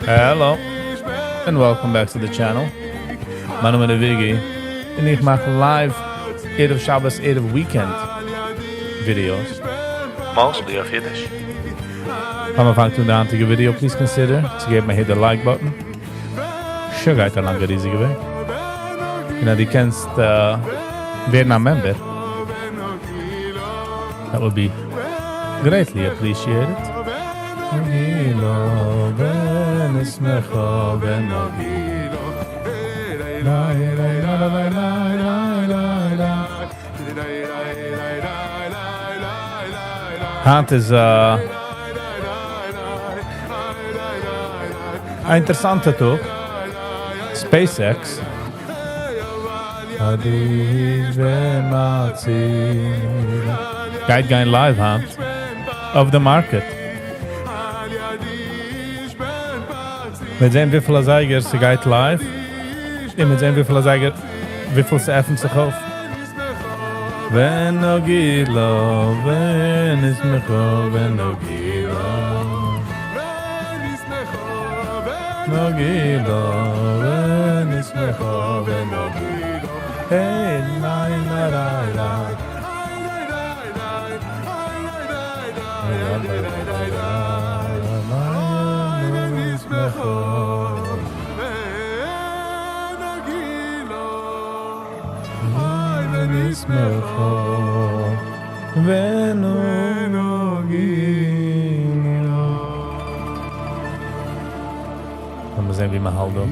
Hello, and welcome back to the channel. My name is Viggy, and I make live Erev Shabbos, Erev Weekend videos. Mostly of Yiddish. Come on, to the antige video, please consider to give me hit the like button. Sure, guys, I'm not easy away. You know, you can't be a member. That would be greatly appreciated. Het is interessant toch? SpaceX. Guide going live, hand of the market. Met zijn wieveel zeigers ze gaat live. En met zijn wieveel zeiger wieveel ze even zich af. When no gilo, when is mecho, when no gilo. No gilo, when is mecho, when no gilo. Hey, la la la la. Vamos ver wie haldo.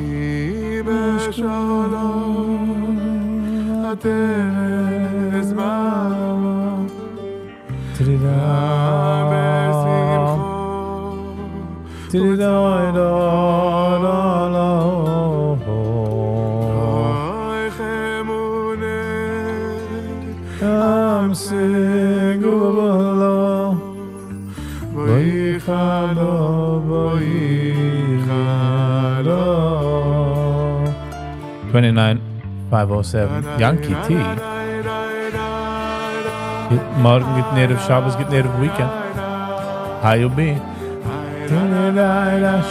$29,507 Yankee T. Morgen geht neer of Shabbos, geht neer of weekend. How you be?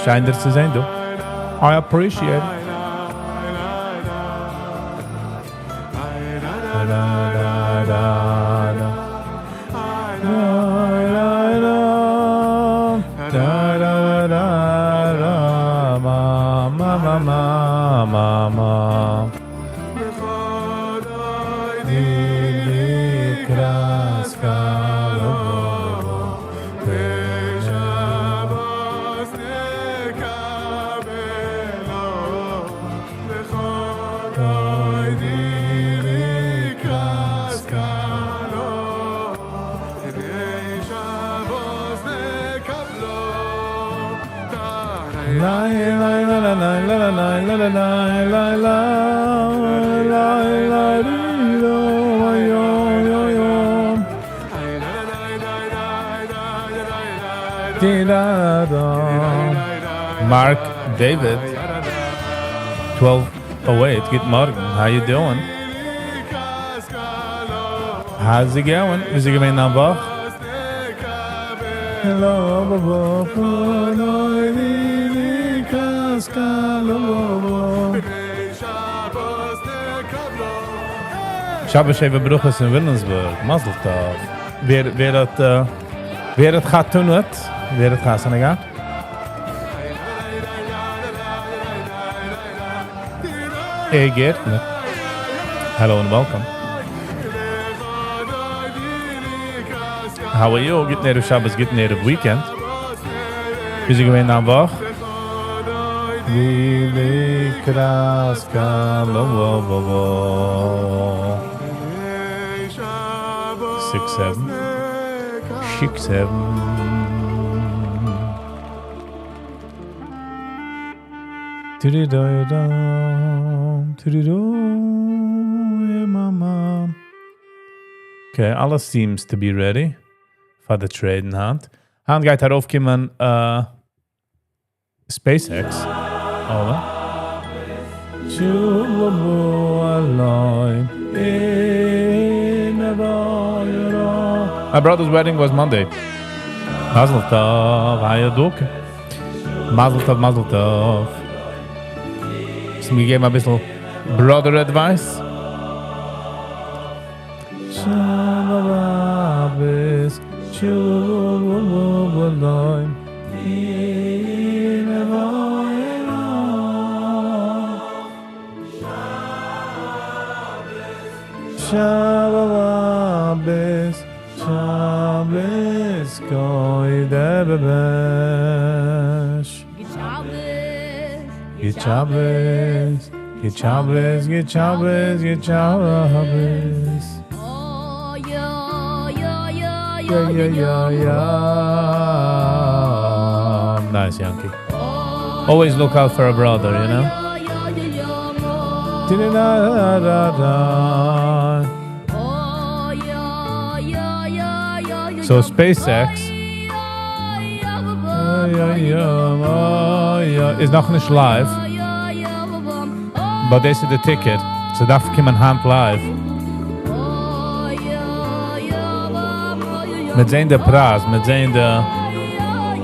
Schijn er te zijn, though. I appreciate it. Mark David 1208. Good morning. How you doing? How's it going? Is it going on Bach? Shabbos Sheva Bruches in Williamsburg. Mazel tov. Weer het gaat doen het. Weer het gaat zijn gaan. Hey Geert. Hello and welcome. How are you? Get near of Shabbos, get near of weekend. Is je gewoon aan wacht? Lili kraska lo 6-7. Mama. Okay, alles seems to be ready for the trading hand. Hand gaat daarover komen SpaceX. Alle. My brother's wedding was Monday. Mazel tov, how you doing? Mazel tov, mazel tov. So we gave him a bisschen brother advice. Shabbos, Shuloim, Shabbos, Shabbos, Goy Debebesh. Get Shabbos, get Shabbos, get Shabbos, get Shabbos. Yeah. Nice, Yankee. Always look out for a brother, you know? So SpaceX is noch nicht live, but this is the ticket, so darf kommen hand live. Mit sehen der Preis, mit sehen der...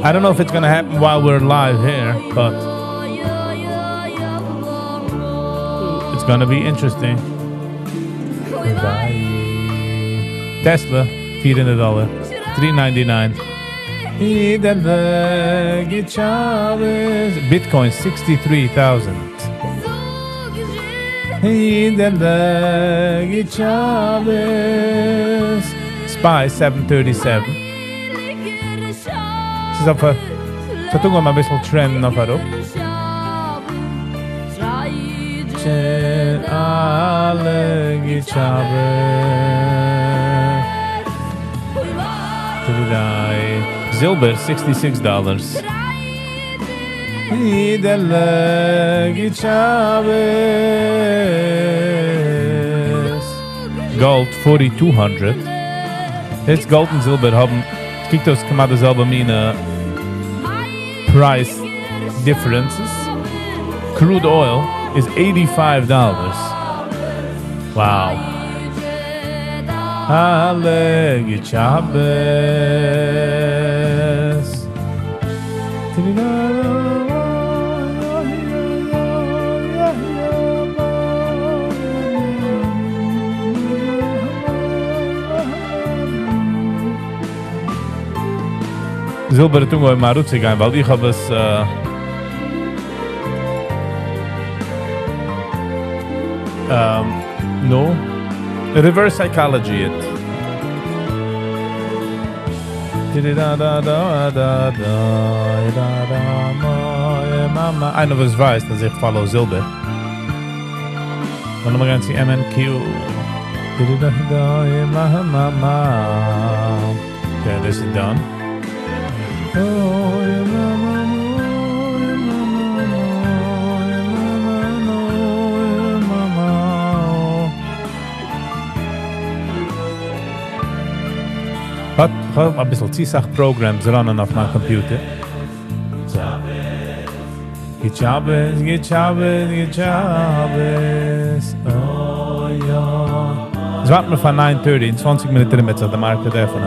I don't know if it's gonna happen while we're live here, but it's gonna be interesting. Tesla, $400, $399. Bitcoin, 63,000. Spy, 737. Es ist auf der... So tun wir mal ein bisschen Trend noch herup. Alle Silber, $66. Gold, 4,200. Jetzt Gold und Silber haben, es gibt aus Kamada selber meine price differences. Crude oil is $85. Wow. Alle Shabbos. Silber tun wir mal rutzig ein, weil ich habe es no reverse psychology it. Einer was weiß, dass ich follow Silber. Dann nochmal ganz die MNQ. Okay, this is done. But a bisschen Zisach programs running off my computer. So. Get Shabbos, get Shabbos, get Shabbos. Oh ja. Es warten wir von 9:30, in 20 Minuten mit der Marke davon.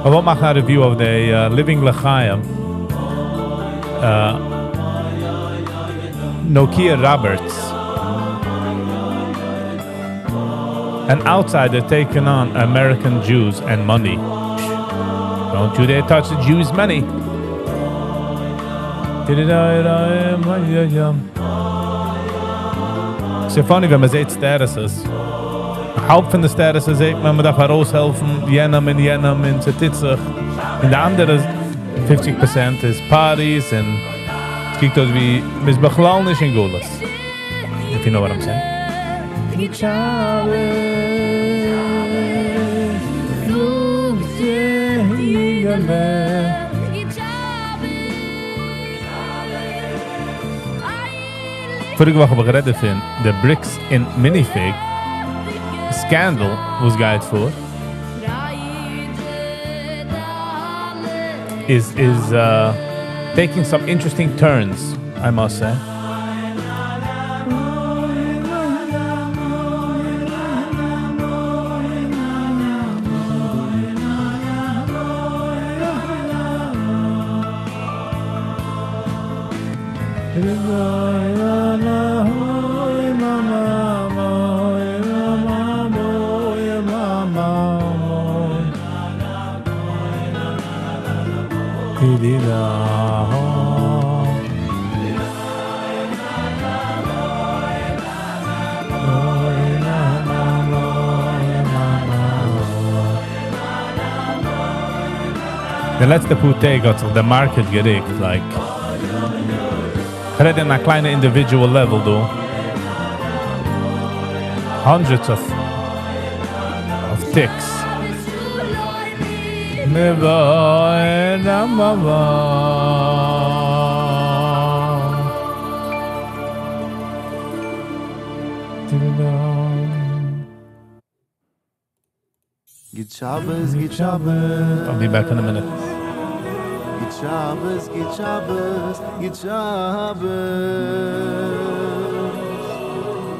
I will make a review of the Living L'Chaim Nokia Roberts. And outside they're taking on American Jews and money. Don't you dare touch the Jews' money. It's funny wenn man sieht statuses. Haupt von der Statuses sieht man, man darf heraushelfen, jenem in Zetitzach. In der andere 50% ist Partys und es gibt aus wie Misbachlal nicht in Gulas. If you know what I'm saying. Vorige Woche haben wir geredet von der Bricks in Minifig. Scandal was guide for is taking some interesting turns, I must say. Der letzte paar Tage hat sich der Market geregt, like. Ich rede in einer kleinen individual level, du. Hundreds of ticks. Git Shabbos, git Shabbos. I'll be back in a minute. Git Shabbos, git Shabbos, git Shabbos.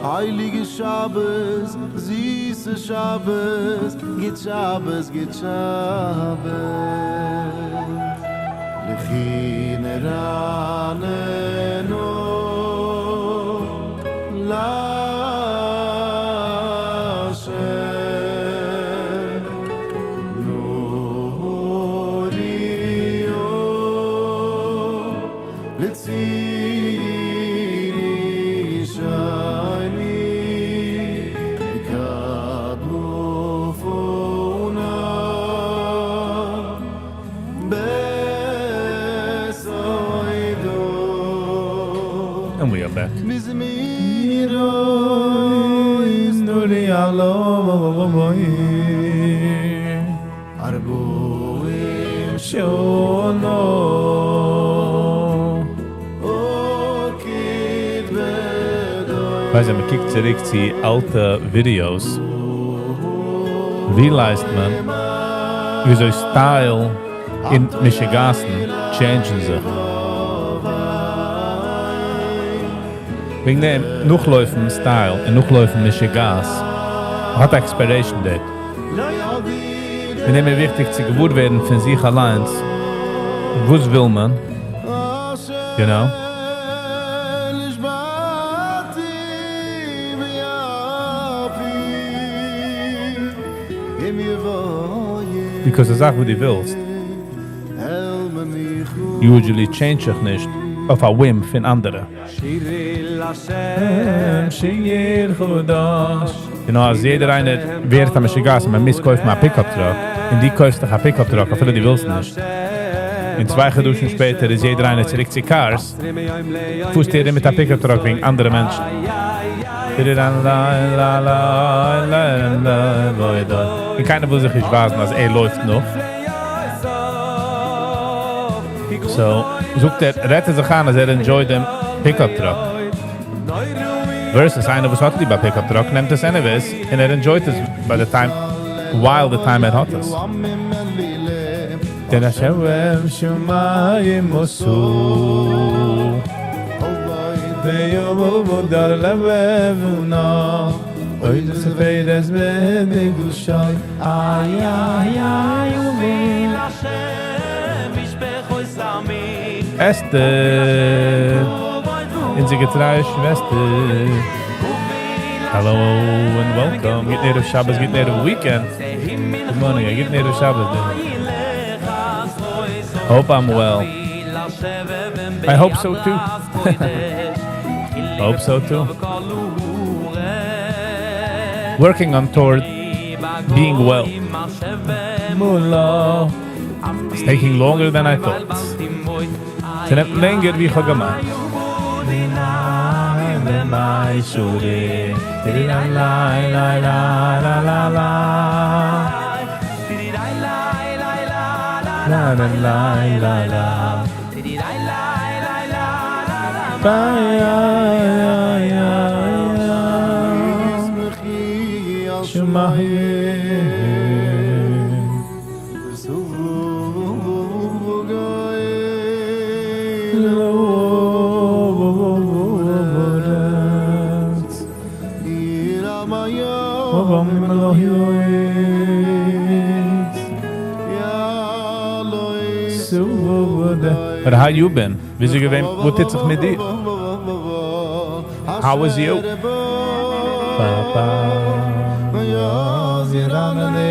Heilige Shabbos, süße Shabbos, git Shabbos, git Shabbos. Lechine ranenu, And we are back. Weißt du, man kijkt zurück zu alte Videos, realized man, wie so Style in Michigassen changen sich. Wegen dem Nuchläufen Style und Nuchläufen Michigas hat Expiration Date. Wenn immer wichtig zu geworden werden von sich allein, was will man? You know? Because the Sache, wo du willst, usually change sich nicht auf a whim von anderen. You know, als jeder eine Wert am Michigas und man misskauft mal Pickup-Truck, und die kaufst dich ein Pickup-Truck, aber die willst nicht. In 2 Geduschen später ist jeder eine zurück zu Cars, fußt jeder mit einem Pickup-Truck wegen anderen Menschen. Und keiner will sich nicht wasen, als läuft noch. So, sucht rettet sich an, als enjoyt dem Pickup-Truck. Versus einer, was hat lieber Pickup-Truck, nimmt es anyways, und enjoyt es by the time, while the time it hat es. Denn Hashem Shemayim Osu Ve'yomu Vodar Levevuna Oidu Sefeides Be'Megushay Ay, ay, ay, Umil Hashem Mishpechoi Sami Esther in sie getreue Schwester. Hello and welcome. Get near the Shabbos, get near the weekend. Good morning, I get near the Shabbos dinner. Hope I'm well. I hope so too. Hope so too. Working on toward being well. It's taking longer than I thought. It's not longer wie ich gemacht. La la la la la. But how you been? Wie is gewesen? Wat is het met dir? How was you? Papa, zirane,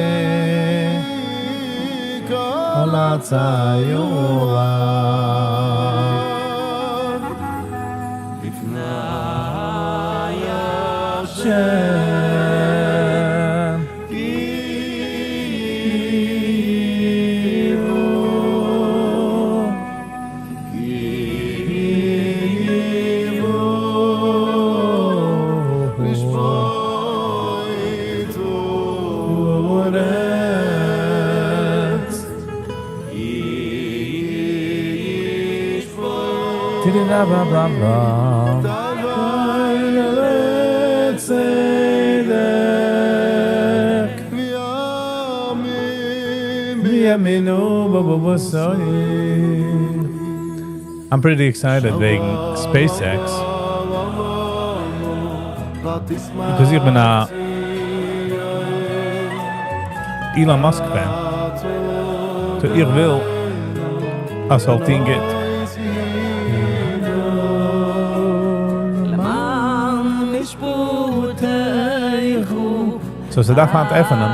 ola tsayola. I'm pretty excited wegen SpaceX. Because ich bin ein Elon Musk Fan. So ich will, als halt ihn geht. So ze darf hand öffnen.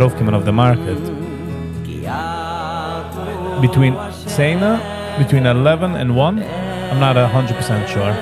Aufkommen auf the market. Between 11 and 1, I'm not 100% sure.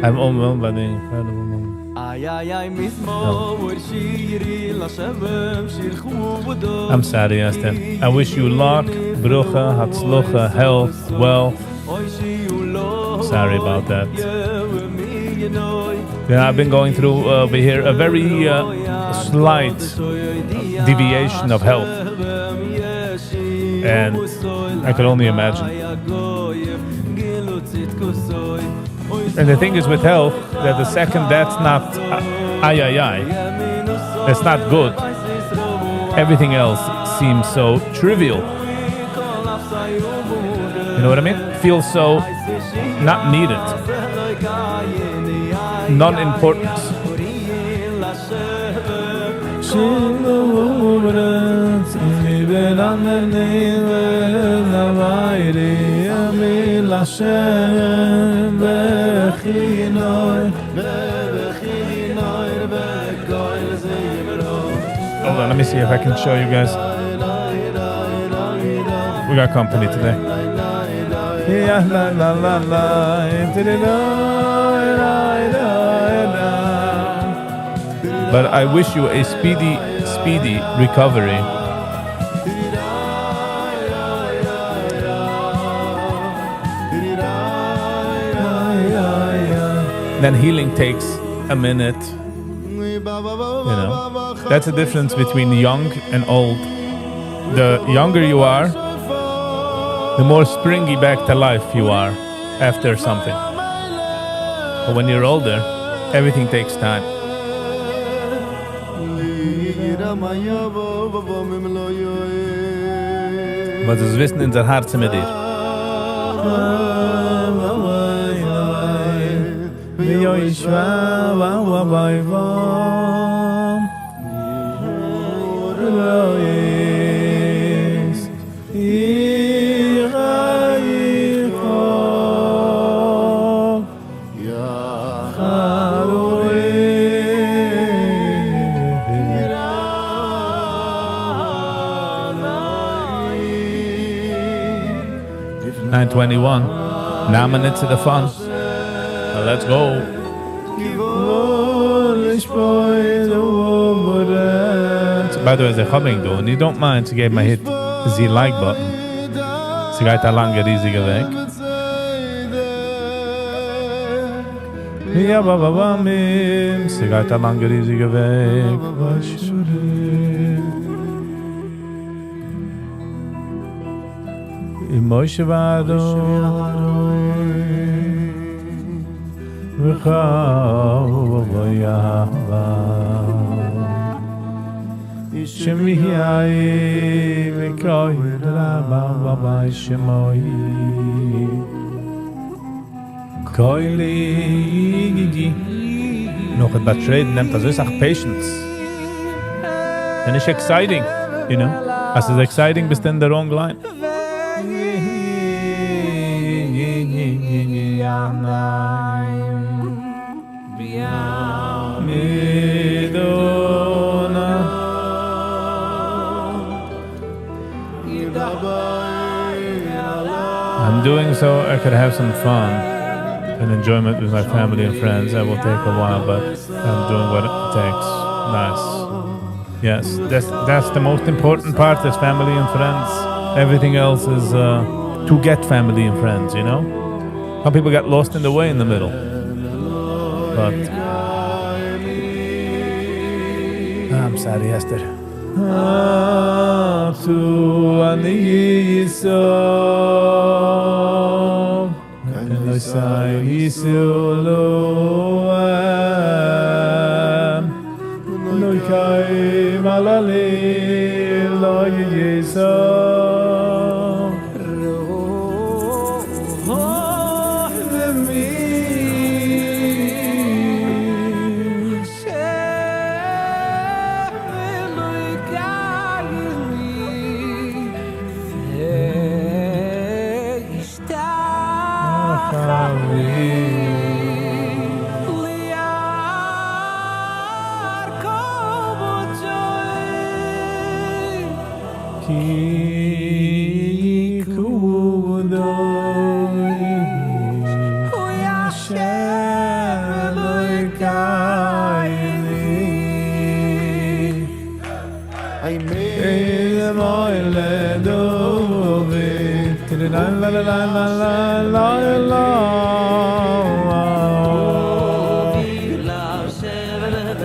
I'm overwhelmed by the incredible moment. I'm sad, Esther. I wish you luck, brucha, hatzlucha, health, wealth. Sorry about that. Yeah, I've been going through over here a very slight deviation of health. And I could only imagine. And the thing is with health, that the second that's not that's not good, everything else seems so trivial. You know what I mean? Feels so not needed. Non-importance. Hold on, let me see if I can show you guys. We got company today. But I wish you a speedy recovery. Then healing takes a minute. You know, that's the difference between young and old. The younger you are, the more springy back to life you are after something. But when you're older, everything takes time. Was es wissen in sein Herz mit dir. $9.21. Now minutes to the fun. Let's go. So by the way, the humming though, and you don't mind to give my hit the like button. Sie geht da lange riesige Weg. Ja, baba, mim. Sie geht da lange riesige Weg. Moshe Vadoi Noch ein Betreten nimmt das ist auch Patience. Then it's exciting, you know. As it's exciting, bist in the wrong line. I'm doing so I could have some fun and enjoyment with my family and friends. I will take a while, but I'm doing what it takes. Nice. Yes, that's the most important part is family and friends. Everything else is to get family and friends, you know? Some people get lost in the way in the middle. But I'm sorry, Esther.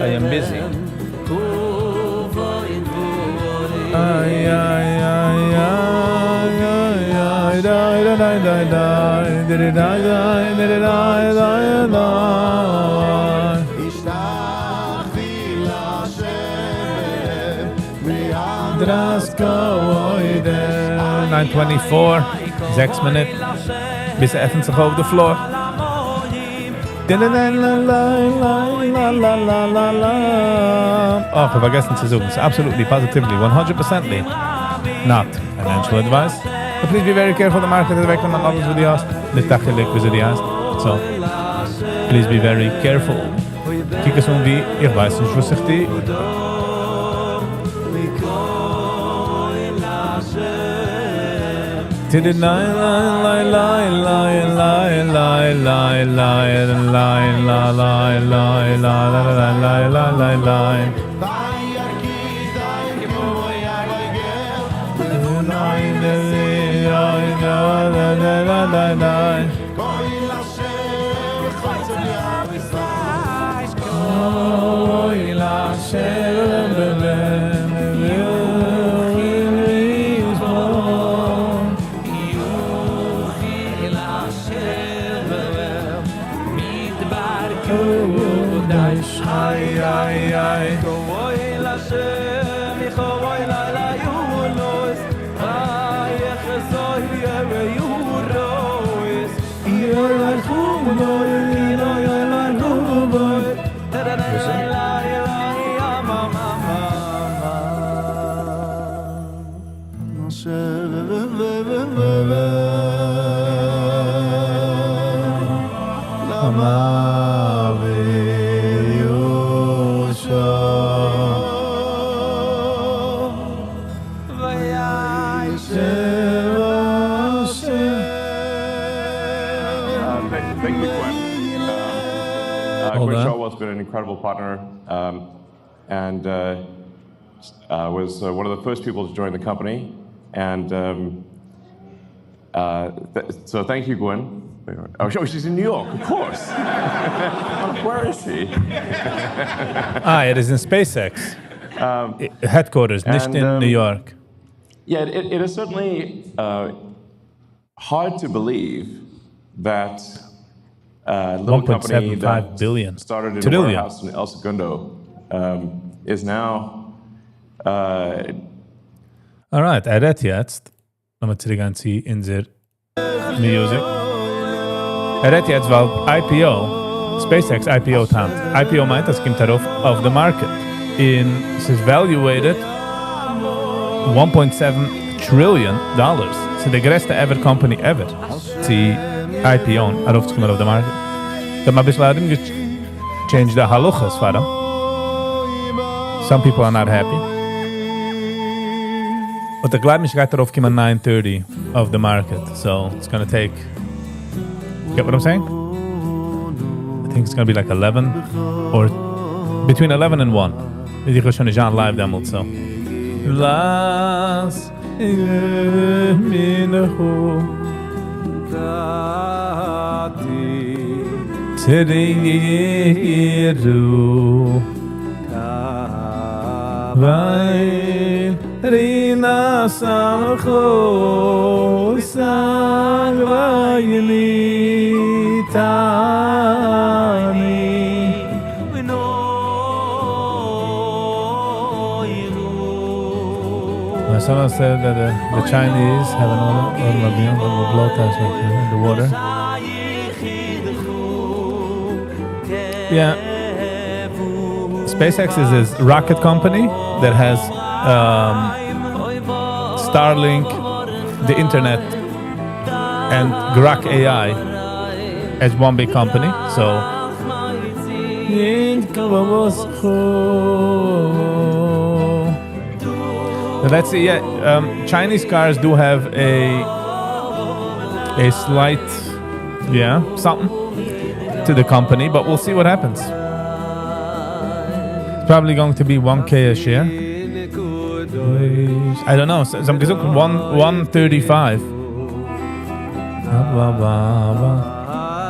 I am busy. $9:24, 6 minutes. Bis effen sich auf the floor. Oh, vergessen zu suchen. Absolutely, positively, 100%ly. Not financial advice. But please be very careful. The market is back on all those videos. So, please be very careful. Kijk eens om wie, ich weiß nicht, was ich die. Thank you, Gwen. Gwen Shawwell's been an incredible partner and was one of the first people to join the company. And so thank you, Gwen. Oh, she's in New York, of course. Where is she? It is in SpaceX. Headquarters, nicht in New York. Yeah, it is certainly hard to believe that little company 1.75 billion. that started in Trillion. a warehouse in El Segundo, is now All right, jetzt, nochmal zurückgehen in der Music. Jetzt, weil IPO, SpaceX IPO tant. IPO meint, das kommt darauf auf the market. Es ist valuated $1.7 trillion. So the größte ever company ever. Sie IPO aufzukommen auf the market. Da haben wir ein bisschen change the haluchas for them. Some people are not happy. But the gleich mich geht darauf kommen 9:30 of the market. So it's gonna take. Get what I'm saying? I think it's gonna be like 11 or between 11 and 1. Ich will schon nicht live damals so. Las minahu Teriru Vai Rina Samcho Sangvayli Tani Someone said that the Chinese have an automobile that will blow us in the water. Yeah. SpaceX is this rocket company that has Starlink, the internet, and Grok AI as one big company. So let's see. Yeah, Chinese cars do have a slight, something to the company, but we'll see what happens. It's probably going to be 1K a share. I don't know. Some gesagt 135.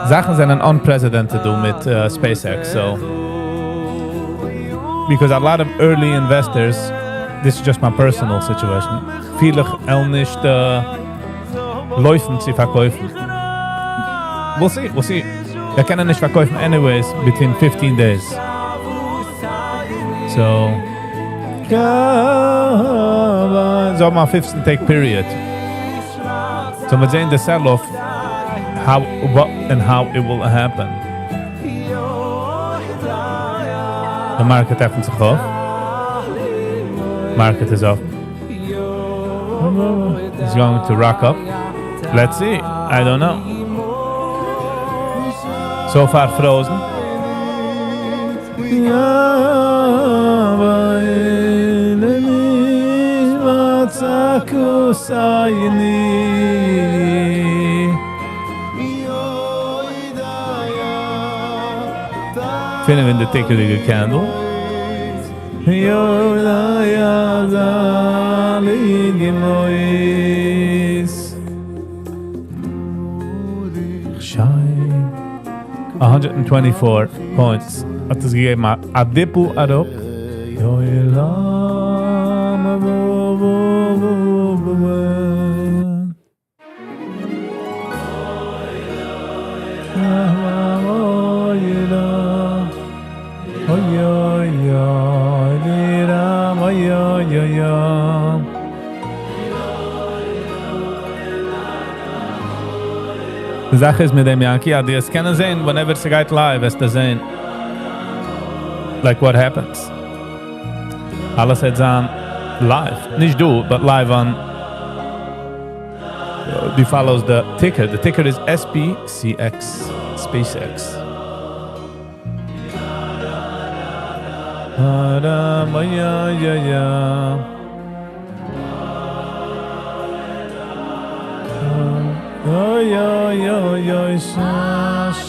Sachen sind unprecedented mit SpaceX. So because a lot of early investors. This is just my personal situation. Viele nicht laufen zu verkaufen. We'll see. Wir können nicht verkaufen anyways between 15 days. So my 15-day period. So wir sehen the sell-off, how it will happen. The market öffnet sich auf. Market is up. It's going to rock up. Let's see. I don't know. So far frozen. Finden wir in the tickelige candle. Shine. 124 points. Hat es gegeben a Dipple adop. Die Sache ist mit dem Yankee, die es können sehen, whenever sie geht live, es zu sehen. Like what happens. Alles hat sein live. Nicht du, but live on. Die follows the ticker. The ticker is SPCX. SpaceX.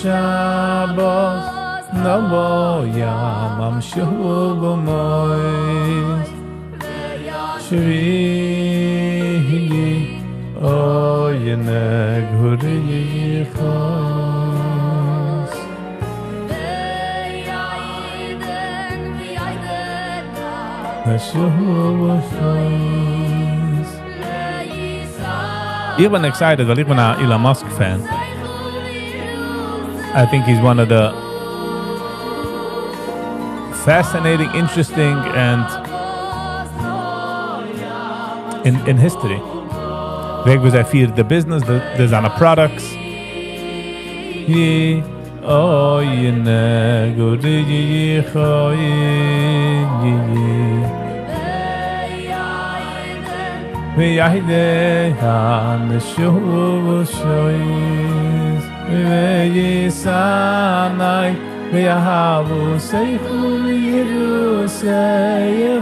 Shabbos Naboya Mamshu Bomois Shri Oyeneg Hurichos Ich bin excited, weil ich bin ein Elon Musk Fan. I think he's one of the fascinating, interesting, and in history. Weg was I feared the business, there's on products. Oh, you know, go to you, we are there on the show, we are we are say who you say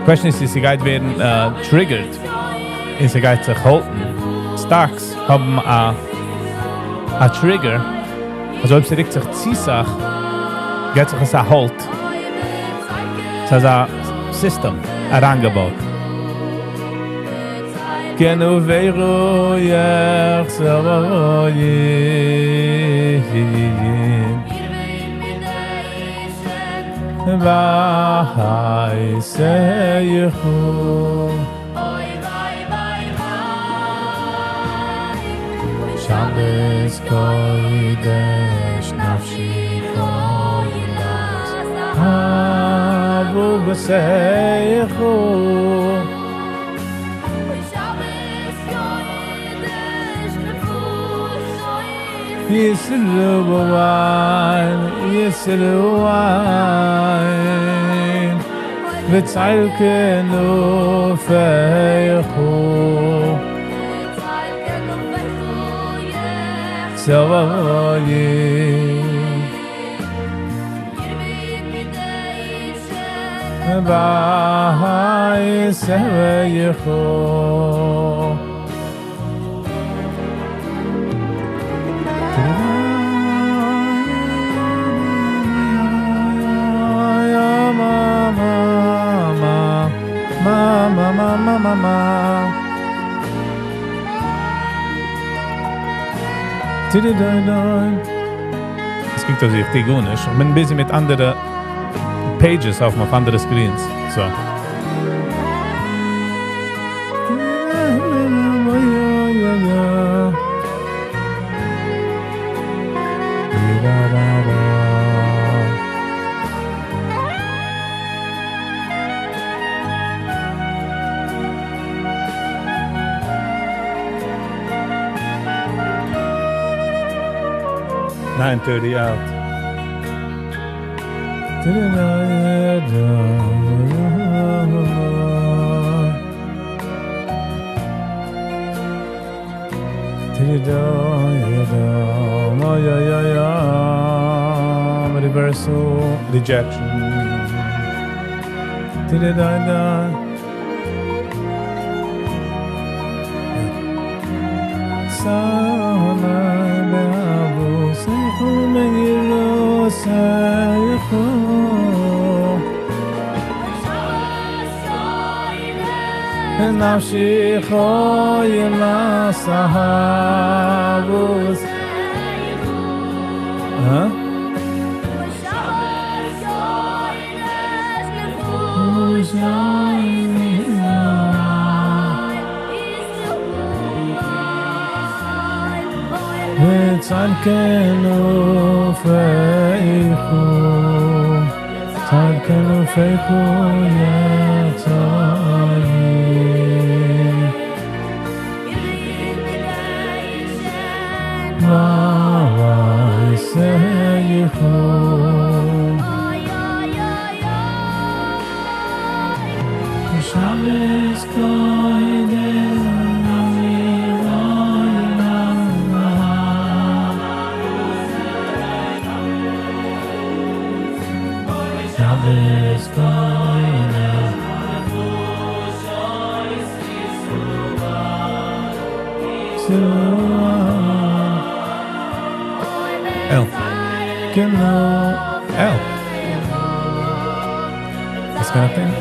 Question is die guys werden triggered. Is die guys sich halten. Stocks haben a trigger. Also ob sie sich ziesach, geht sich a halt. Das ist a system, a angebaut. Kenu veiru yach savoyin Vahai seyichu Shabbos kodesh nafshi koyilas Havu b'seichu Yisru'ain V'tzalkenu feichu Tzavoyin V'ahai seveyichu Mama. Es klingt also richtig gut, nicht? Ich bin busy mit anderen Pages auf anderen Screens. So. $9:30 out. Reversal, rejection. Nafshi khoyla sahabus Tzalkenu feichu yatzayim V'ahai seyichu Shabbos kodesh Shabbos kodesh L. This kind of thing.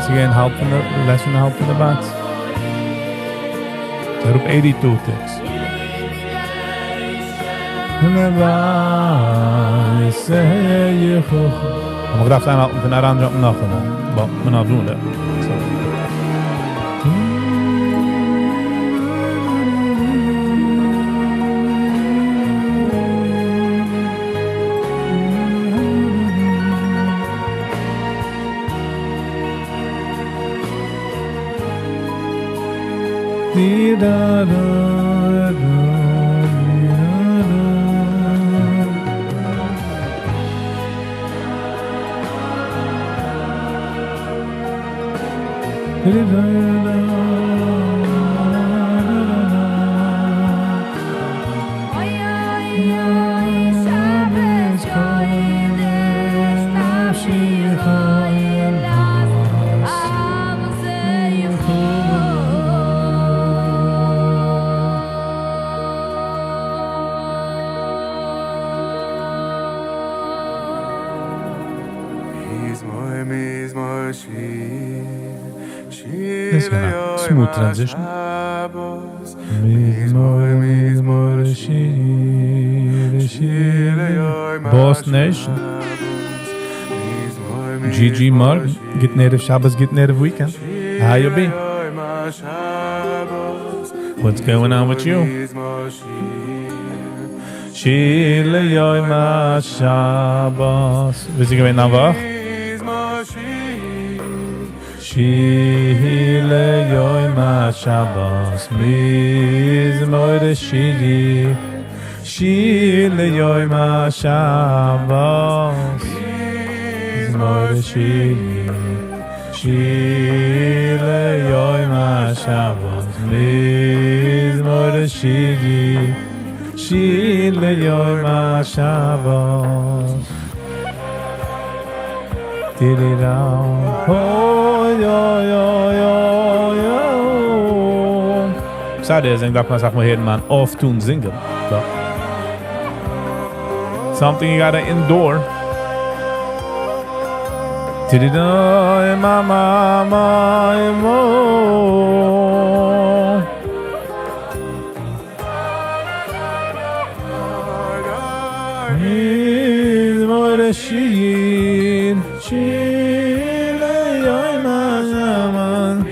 So again, help in the lesson, help in the box. So up 82 ticks. I'm gonna have to einhalten von Arrange up noch einmal. But we're not doing that. So. This is gonna smooth transition. Boss Nation. GG Mark. Get native Shabbos, get native weekend. How you be? What's going on with you? Shile Yoim HaShabbos. Wie sie gewinnt nach Woche? Shile Yoim HaShabbos. Mizmor Shiri. Shile Yoim HaShabbos. Mizmor Shiri. Shile Yoim HaShabbos. Mizmor Shiri. Shile Yoim HaShabbos. Tirirao. Oh, yo, yo, yo, yo. Sad is, ik dacht maar, zeg maar, heer man, off tune zingen. So. Something you gotta endure. Tirirao, mama, mama, Shir, Shir, Yoim HaShabbos.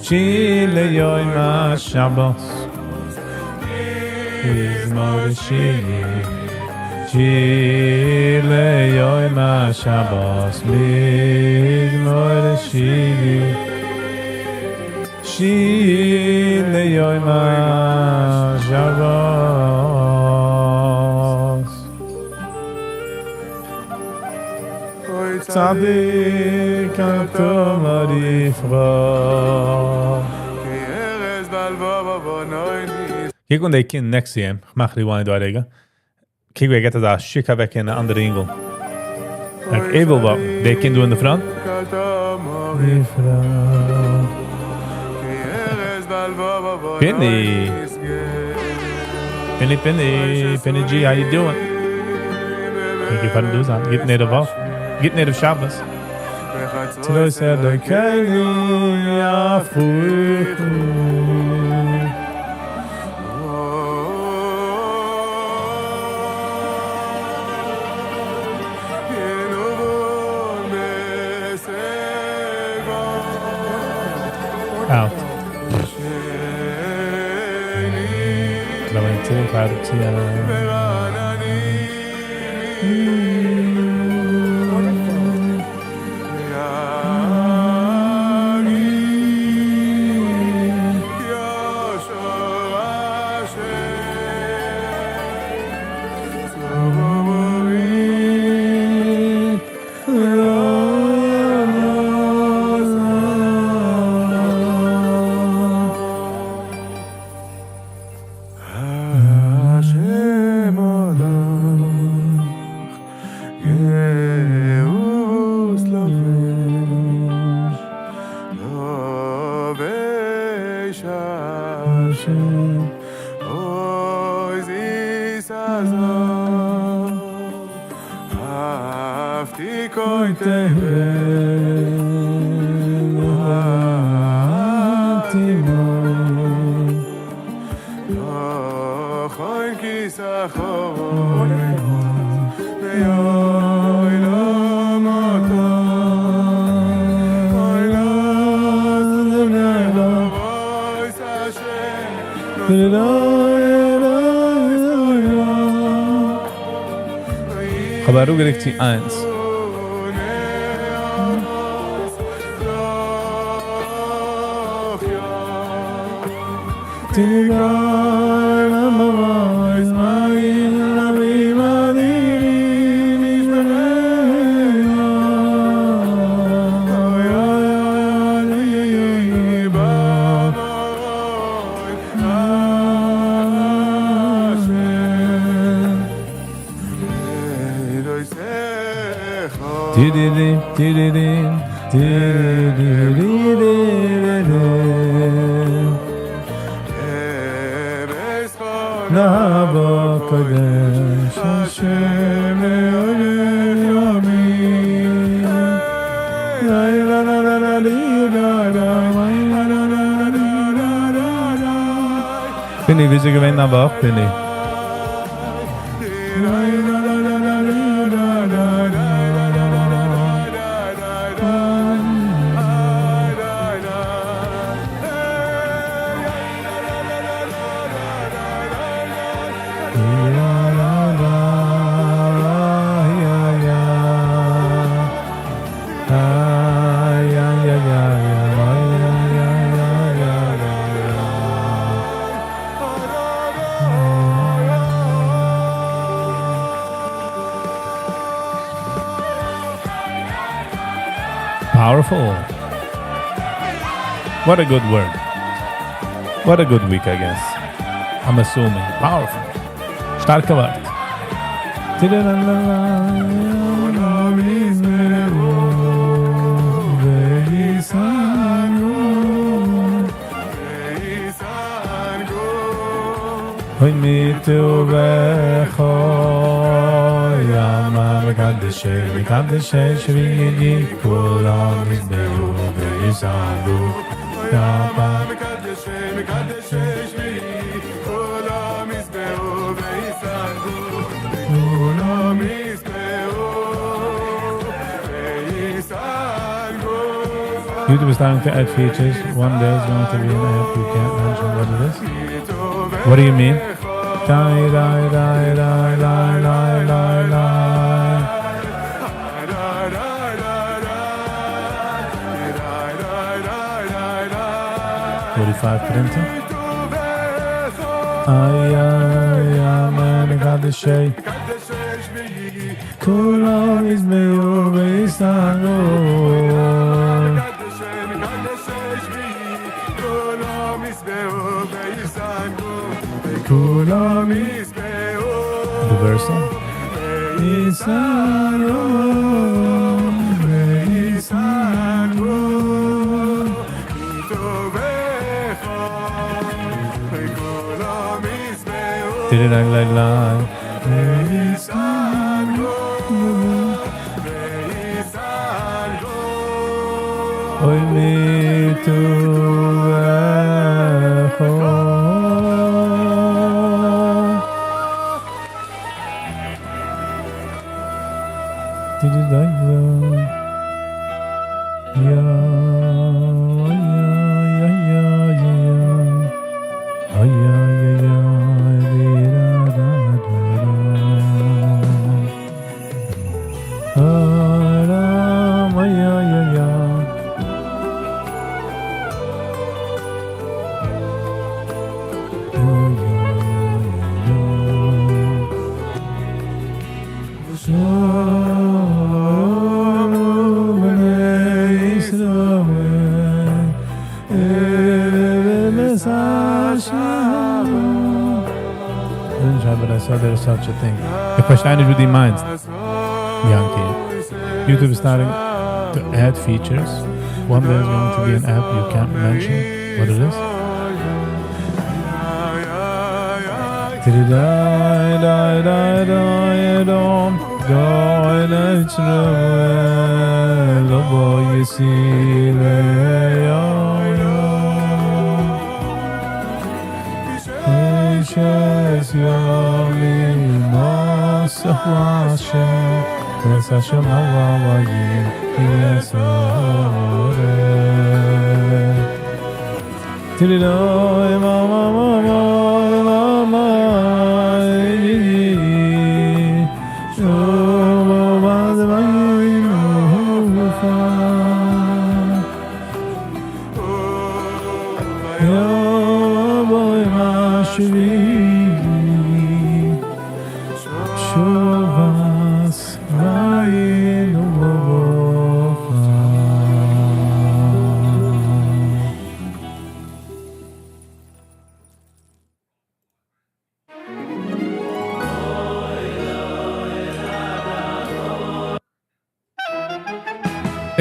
Shir, Yoim HaShabbos. Mizmor Shir. Shir, Yoim HaShabbos. Mizmor Shir. Shir, Yoim HaShabbos. Tzadik Antom Arifra. Kijk wanneer ik in next year, ik mag rewind doorleggen. Kijk waar ik dat schikka weg in een andere ingel. Ik even wat, die kind doen in de front. Penny. Penny, Penny, Penny G, how you doing? Kijk je van de doos aan, get native off. Get native Shabbos. Tilo said the Kaili Afu. Out. Clemente, Claudia. Aber du kriegst die 1. Penny, wie sie gewinnen, aber auch Penny. Powerful. What a good word. What a good week, I guess. I'm assuming. Powerful. Starke Wort. Hoy mi tu vecho yama mekadeshe shvigi kulam izbehu v'yisagu yama mekadeshe shvigi kulam izbehu v'yisagu kulam izbehu v'yisagu. YouTube is starting to add features. One day is going to be an app. You can't mention what it is. What do you mean? Die, die, die, die, die, die, die, die. 45 printen. Ay, ay, amen, kadeshe. Kulam izbehu v'yisagu. The verse. Did it like Hoy mi tu There's such a thing. Ich verstehe nicht, wie du meinst, Yankee. YouTube is starting to add features. One day is going to be an app you can't mention what it is. Yes,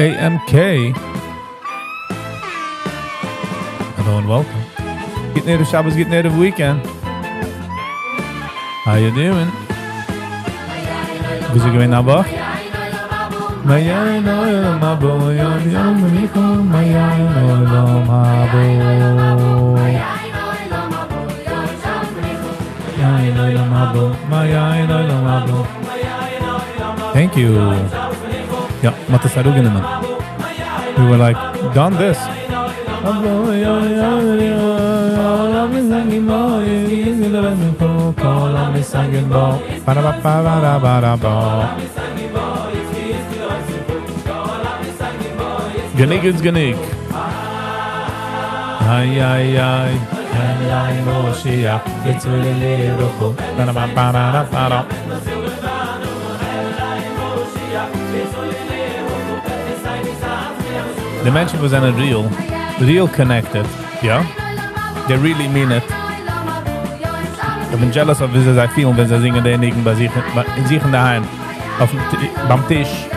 AMK. Hello and welcome. Get near the Shabbos, get near the weekend. How you doing? Wieso gewinnt aber? Thank you. Yeah, we were like, done this. Ganig is ganig. Ay, ay, ay. Ay, ay, Moshiach. It's really little. The mention was real connected, yeah? They really mean it. I've been jealous of this as I feel when they singen derjenigen bei sich in daheim, beim Tisch.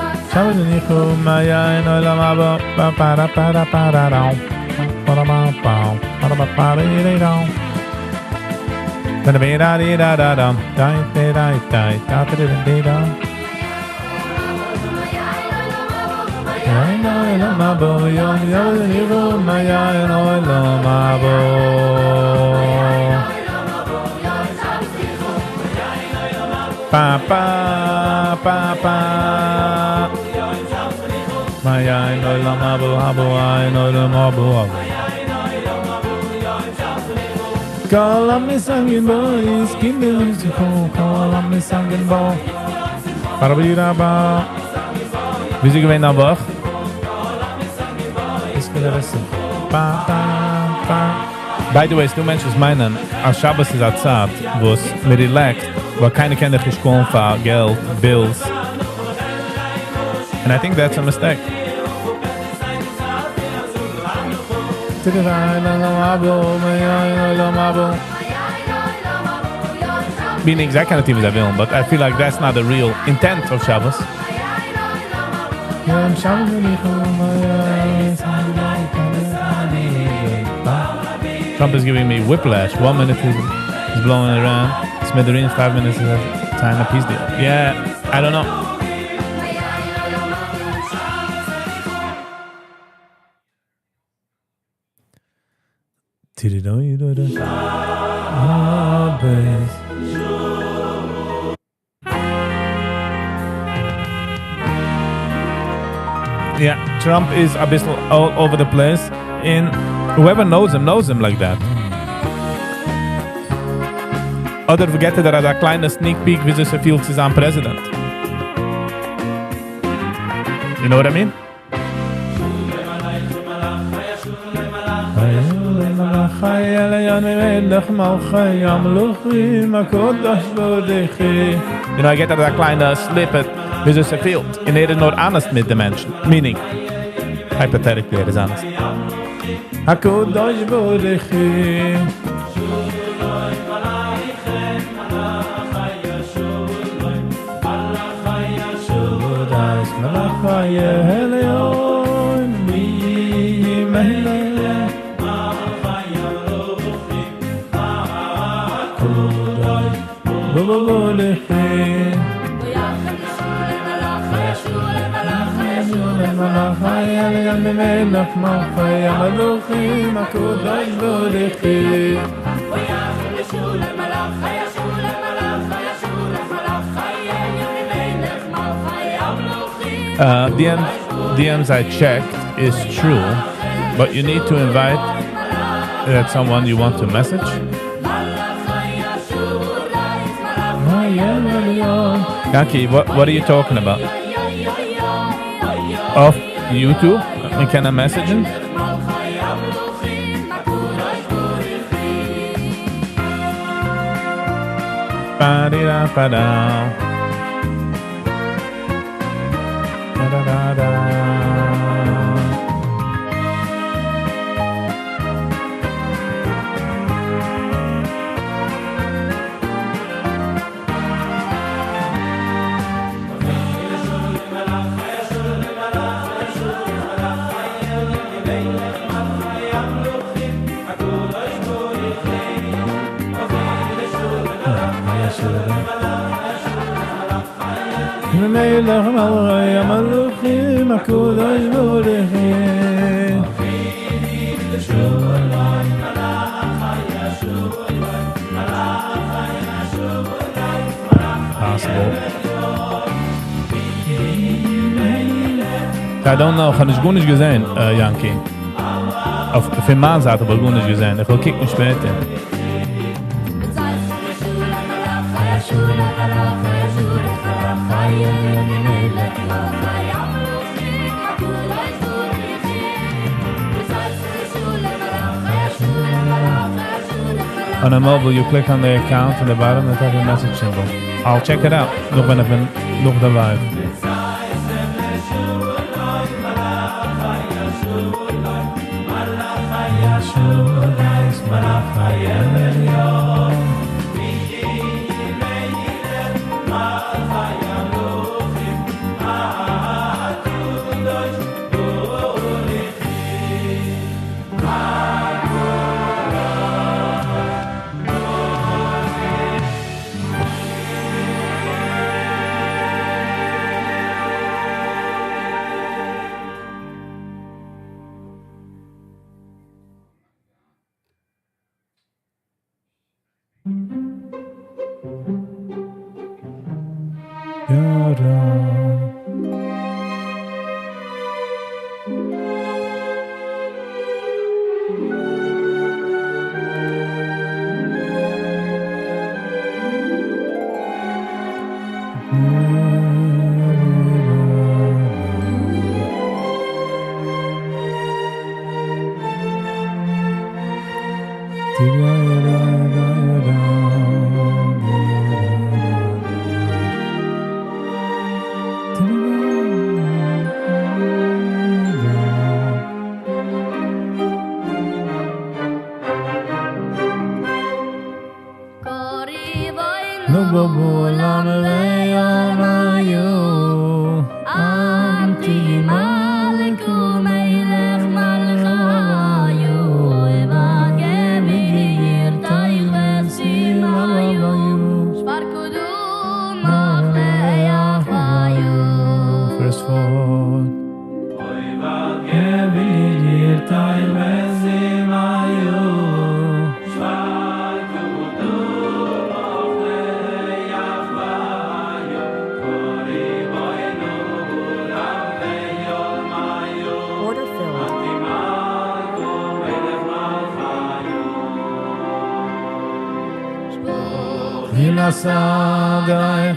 Pa pa pa pa. Maya no la mabu habu I no la mabu habu. Call me singing boys, give me musical. Call me singing boy. Parabiraba. Wieso gewinnt aber? By the way, du Menschen meinen, als Shabbos ist eine Zeit, wo es mir relaxed, wo keine Kinder geschkollen für Geld, Bills. And I think that's a mistake. Being the exact kind of team as I will, but I feel like that's not the real intent of Shabbos. Trump is giving me whiplash. 1 minute he's blowing around. Smithereens, 5 minutes is a time a peace deal. Yeah, I don't know. Yeah, Trump is a bit all over the place. And whoever knows him like that. Oder vergette that as a kleiner sneak peek, wie sie so viel zu sein President. You know what I mean? You know, I get that as a kleiner snippet, wie sie so viel. And er is not honest mit den Menschen. Meaning, hypothetically, er is honest. HaKadosh Baruch Hu. DMs I checked is true, but you need to invite someone you want to message. Yankee, what are you talking about? Off YouTube? Can I message him? Ba-di-da-ba-da. Da-da-da-da. الملك ملغي ملوخي مكود أجبورخي Possible. I don't know, ich habe es nicht gesehen, Yankee. Auf dem Mann sagt aber gut nicht gesehen. Ich will kicken später. On a mobile, you click on the account at the bottom and type a message symbol. I'll check it out. Nog ben even nog de live.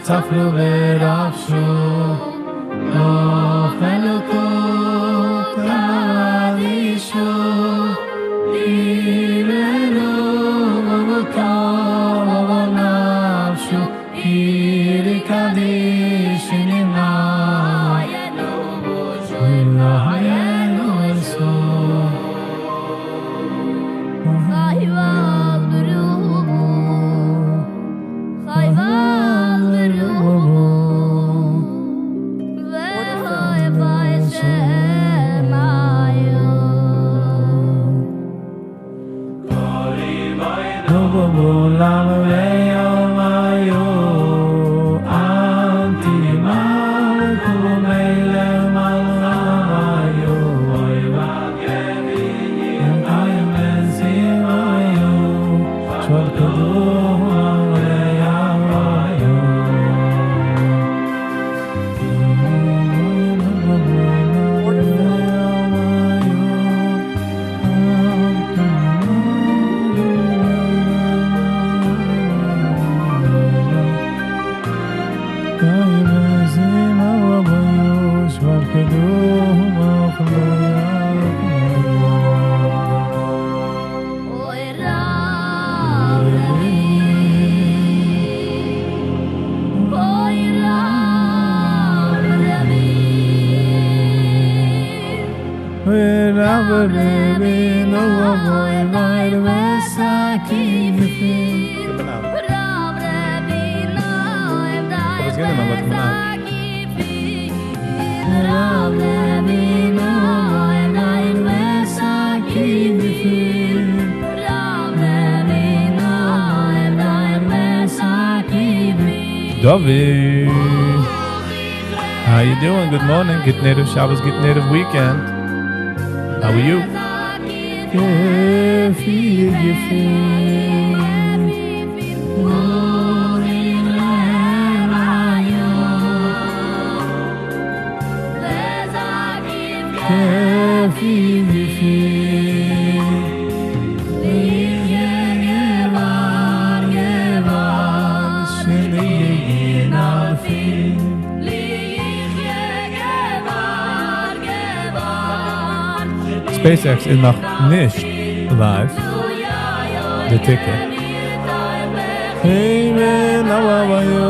תפלו ורבשו, אוכלו קדישו, אימנו ובקר ונפשו, אירי קדיש נמנה, ולהיינו ארסו. חייבב דרובו, חייבב דרובו, והייבב שמיו. נובו למה ויום היו, אנטי מלכו מלך מלכיו, אוי וגבי ינקיים בנסימיו, שוד קדום עליהו. David, how you doing? Good morning. Get native Shabbos, get native weekend. How are you? SpaceX is noch nicht live. The ticket. Hey man, how are you?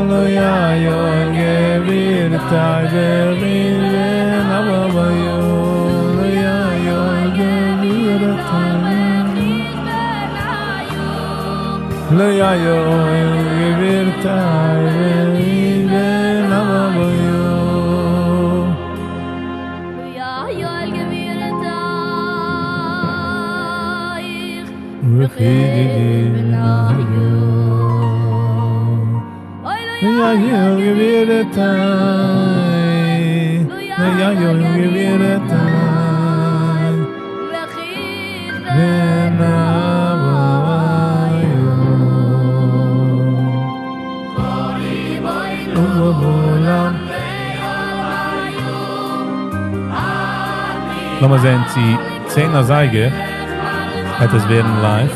No, yeah, you're giving it time. How are you? No, yeah, you're giving it time. No, yeah, you're giving it time. How are you? Lass mal sehen, die 10er Seige hat es werden live.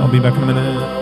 I'll be back in a minute.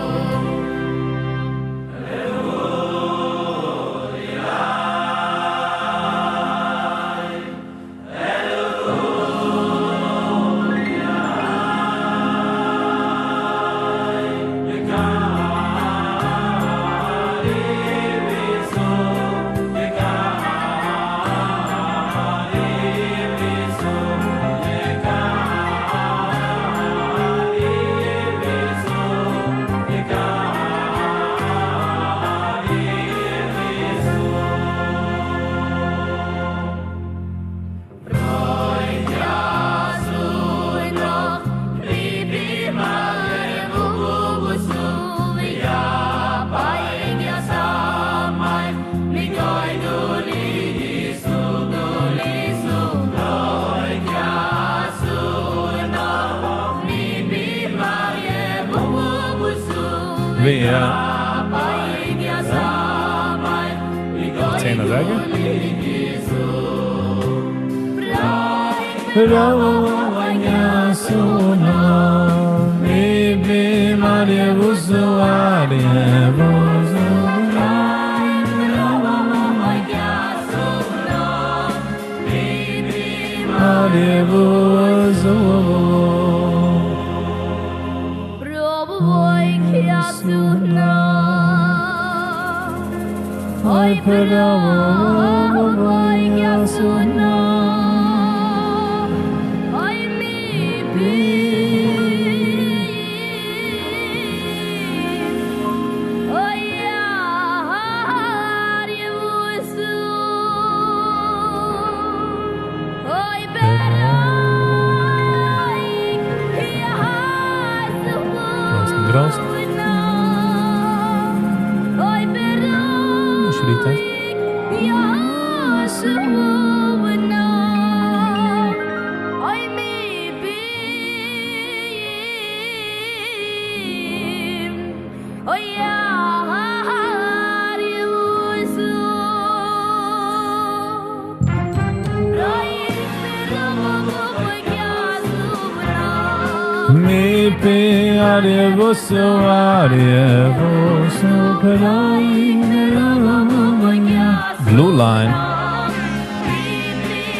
Blue Line.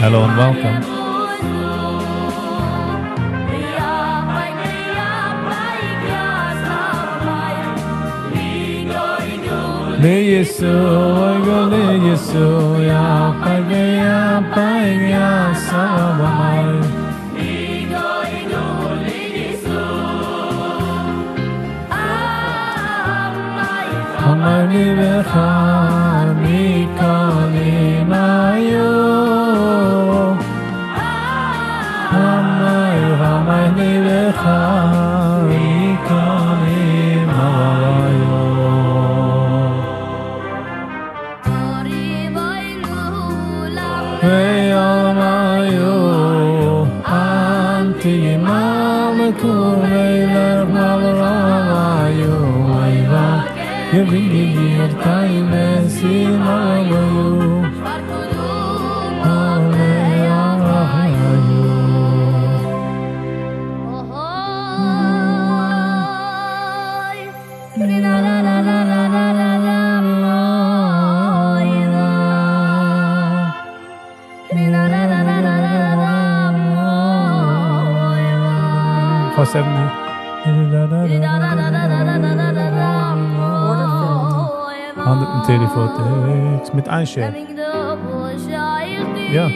Hello and welcome. We Leyesu, oigo leyesu, ya pagaya, sabamai. Amai lecha, mikali mayo. Amai lecha, mikali mayo. Hey almayo, anti malkureiler malrayo, ayva, Viggy hier taime si malayo, for 70. Telefoon mit Einschäden. Ja.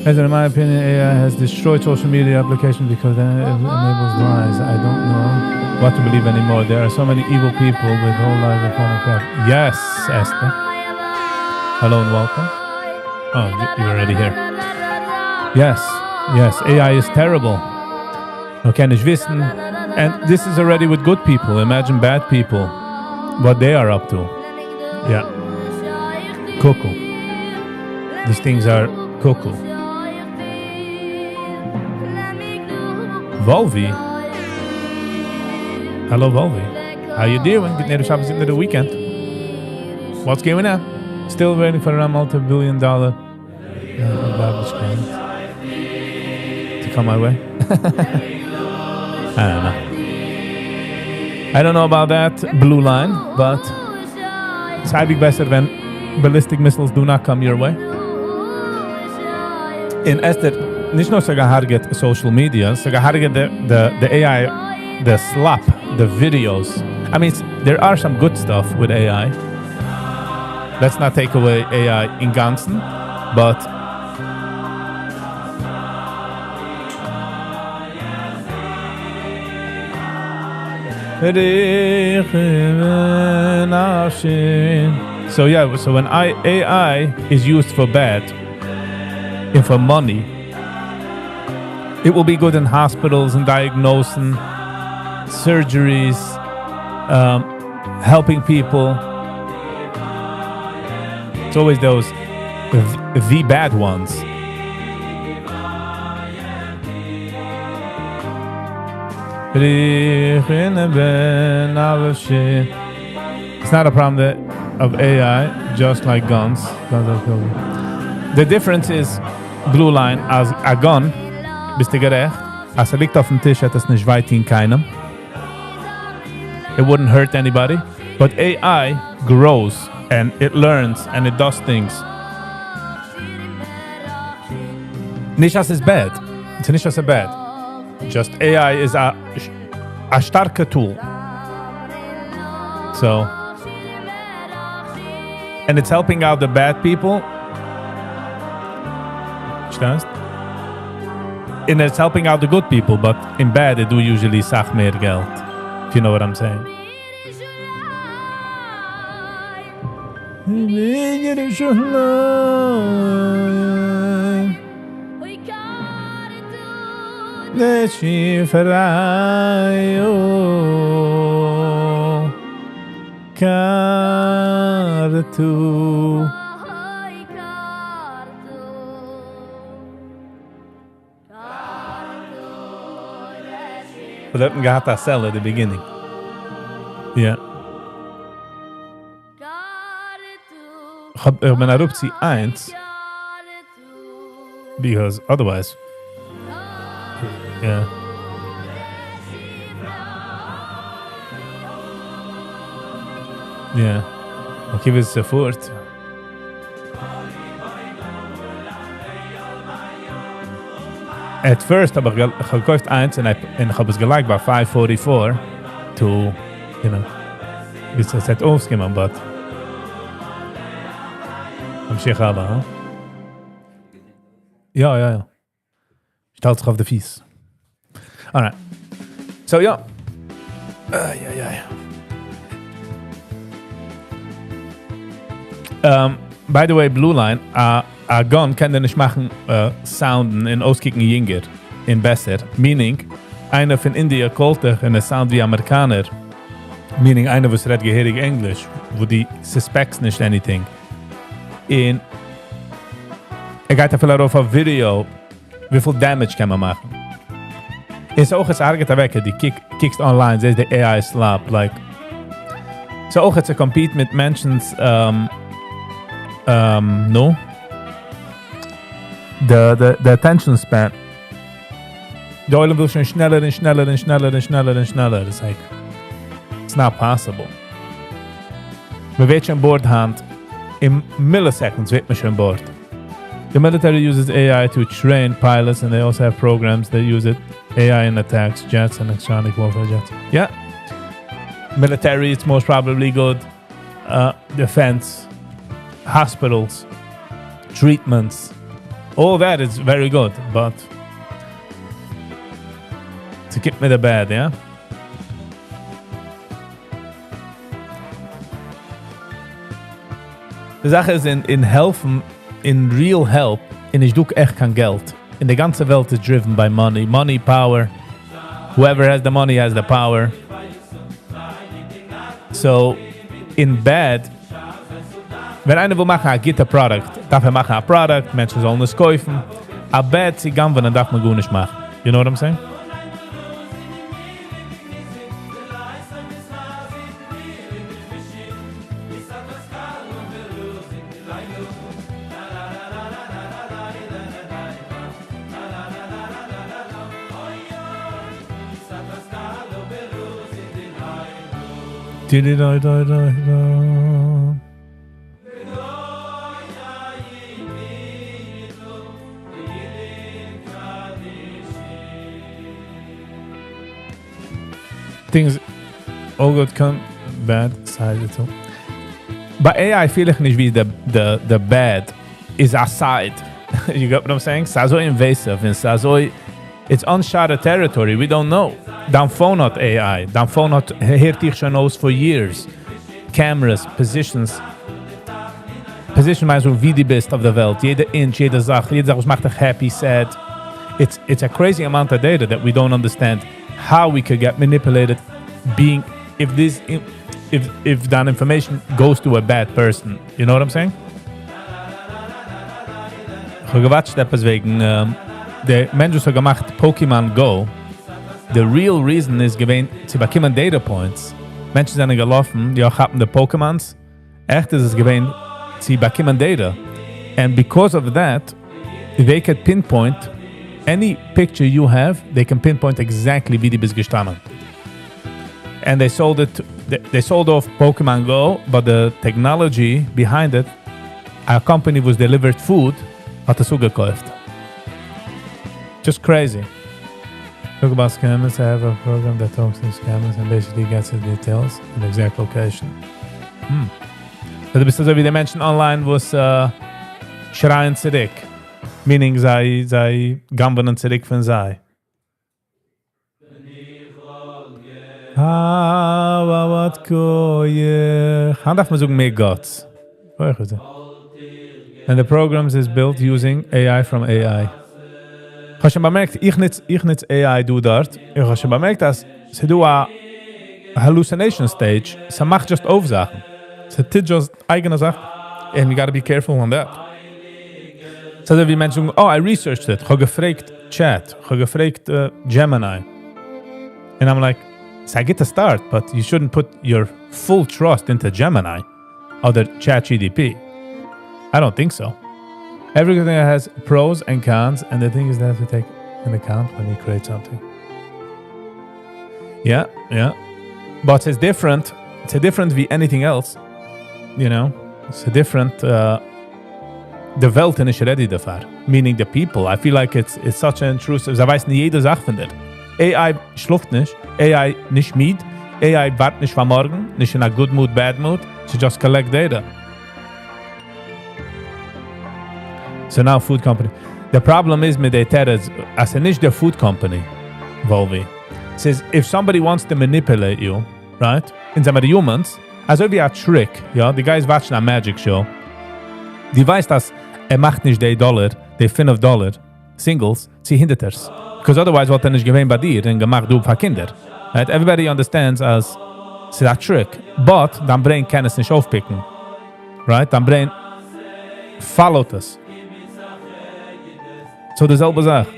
As in my opinion, AI has destroyed social media applications because it enables lies. I don't know what to believe anymore. There are so many evil people with whole lives of pornography. Yes, Esther. Hello and welcome. Oh, you're already here. Yes, AI is terrible. Okay, wissen. And this is already with good people. Imagine bad people, what they are up to. Yeah. Cuckoo. These things are cuckoo. Volvi. Hello, Volvi. How you doing? Getting ready to Shabbos into the weekend. What's going on? Still waiting for a multi-billion-dollar garbage can to come my way. I don't know about that blue line, but it's highly better when ballistic missiles do not come your way. In Esther, nicht nur sogar harget social media, sogar harget the AI, the slap, the videos. I mean, there are some good stuff with AI. Let's not take away AI in Ganzen, but so when AI is used for bad and for money, it will be good in hospitals and diagnosing, surgeries, helping people. It's always those the bad ones. It's not a problem of AI, just like guns. The difference is blue line as a gun. Bist du gerecht? Als liegt auf dem Tisch, hat es nicht weit in keinem. It wouldn't hurt anybody. But AI grows and it learns and it does things. Nicht as is bad. It's nicht as bad. Just AI is a starke tool. So, and it's helping out the bad people. Verstehst? And it's helping out the good people, but in bad, they do usually sach mehr Geld. If you know what I'm saying. But that got that cell at the beginning. Yeah. Ich bin Eruption 1 because otherwise, yeah. Yeah. Okay, wir sind sofort. at first aber ich gekauft eins und ich habe es gelegt bei 544 to, you know, it's a set aufgenommen, but המשיך הלאה, Ja. Stellt sich auf den Fies. Alright. So, ja. By the way, Blue Line, a gun kann der nicht machen sounden in auskicken jinger, in besser. Meaning, einer von India callt dich in a sound wie Amerikaner. Meaning, einer, was redt gehirig Englisch, wo die suspects nicht anything. In geht da viel auf Video, wie viel Damage kann man machen. Ist auch es arget weg, die kickst online, says the AI slap, like. So auch jetzt compete mit Menschens, no? The attention span. Die Eulen will schon schneller. It's like, it's not possible. Man wird schon Bord hand, in milliseconds wird man schon Bord. The military uses AI to train pilots, and they also have programs that use it. AI in attacks, jets, and electronic warfare jets. Yeah. Military, it's most probably good. Defense, hospitals, treatments. All that is very good, but to keep me the bad, yeah? Die Sache ist in helfen, in real help, in ich duke echt kein Geld. In der ganze Welt is driven by money. Money, power. Whoever has the money has the power. So, in bad, wenn einer will machen ein guter Product, darf machen ein Product, Menschen sollen es kaufen. A bad, sie gammeln, darf man gut nicht machen. You know what I'm saying? Things all good come bad side too. But AI feel ich nicht wie the bad is a side. You get what I'm saying? It's so invasive and so it's uncharted territory. We don't know. Dan phone not AI. Dan phone not heert ich schon aus for years. Cameras, positions. Position means wie die bist of the Welt. Jede inch, jede Sache was macht dich happy, sad. It's a crazy amount of data that we don't understand how we could get manipulated. Being if that information goes to a bad person. You know what I'm saying? Ich habe gewatscht etwas wegen der Mensch hat gemacht Pokemon Go. The real reason is gewesen, sie bekommen Data Points. Menschen sind gelaufen, die auch haben die Pokémons. Echt ist es gewesen, sie bekommen Data. And because of that, they can pinpoint any picture you have, they can pinpoint exactly wie die bist gestanden. And they sold off Pokemon Go, but the technology behind it, a company was delivered food, hat es gekauft. Just crazy. Talk about scammers. I have a program that talks to scammers and basically gets the details and the exact location. So bist so wie die Menschen online, wo es schreien zurück. Meaning, sei gamben zurück von sei. What koyech. How darf man sagen mehr Gods? And the programs is built using AI from AI. Ich habe schon bemerkt, ich nicht AI do dort. Ich habe schon bemerkt, dass sie do a hallucination stage. Sie macht just auf Sachen. Sie tut just eigene Sachen. And you gotta be careful on that. So wie Menschen sagen, I researched it. Ich habe gefragt Chat. Ich habe gefragt Gemini. And I'm like, I get a start, but you shouldn't put your full trust into Gemini or the ChatGPT. I don't think so. Everything has pros and cons, and the thing is that you have to take into account when you create something. Yeah. But it's different. It's a different than anything else. You know? It's a different the Welt is ready dafür. Meaning the people. I feel like it's such an intrusive. Sie weiß nicht jede Sache von dir. AI schläft nicht. AI nicht müde. AI wartet nicht von morgen. Nicht in a good mood, bad mood. She just collect data. So now food company. The problem is with the terrors, as nicht the food company, Volvi. Says if somebody wants to manipulate you, right? In some of the humans, also wie a trick, ja? Die guys watching a magic show. Die weiß, dass macht nicht die $, die $5 Singles, sie hindert es. Because otherwise, what nicht gewähnt bei dir und gemacht du für Kinder. Right? Everybody understands as it's a trick, but dein Brain kann es nicht aufpicken. Right? Dein Brain followt es. So dieselbe Sache.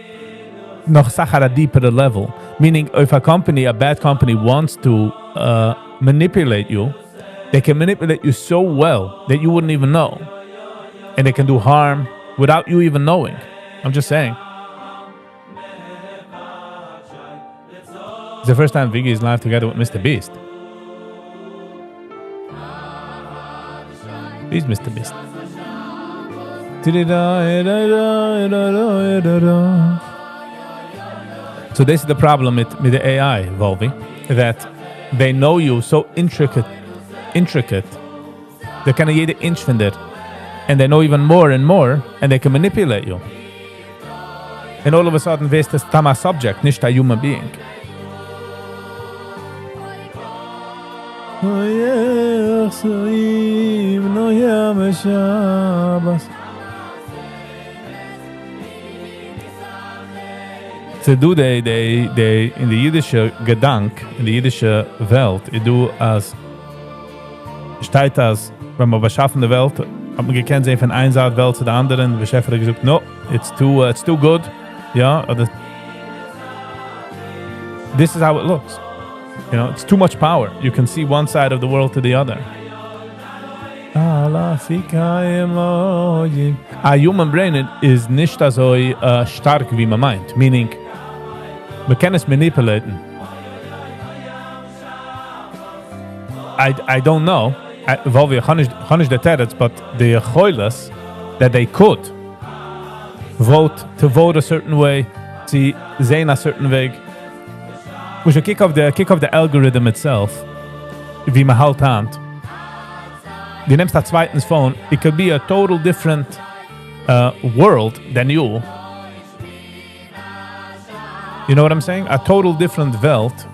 Noch Sache at a deeper level. Meaning, if a bad company wants to manipulate you, they can manipulate you so well that you wouldn't even know. And they can do harm without you even knowing. I'm just saying. It's the first time Viggy is live together with Mr. Beast. He's Mr. Beast. So this is the problem with the AI, Volvi, that they know you so intricate. They can jede inch von dir. And they know even more and more, and they can manipulate you. And all of a sudden, wirst du a subject, nicht a human being. So do they in the Yiddish Gedank, in the Yiddish Welt, do as steht as, wenn man beschaffen der Welt, hat man gekannt sehen von einer Seite Welt zu der anderen, der Chef hat gesagt, no, it's too good, ja, oder this is how it looks. You know, it's too much power. You can see one side of the world to the other. A human brain is nicht so stark wie man meint. Meaning, man kann es manipulieren. I don't know. Weil wir kann nicht the terrors, but the choiles that they could vote a certain way, sie sehen a certain way. We should kick off the algorithm itself. Wie man halt hand. Du nimmst das zweitens phone. It could be a total different world than you. You know what I'm saying? A total different Welt.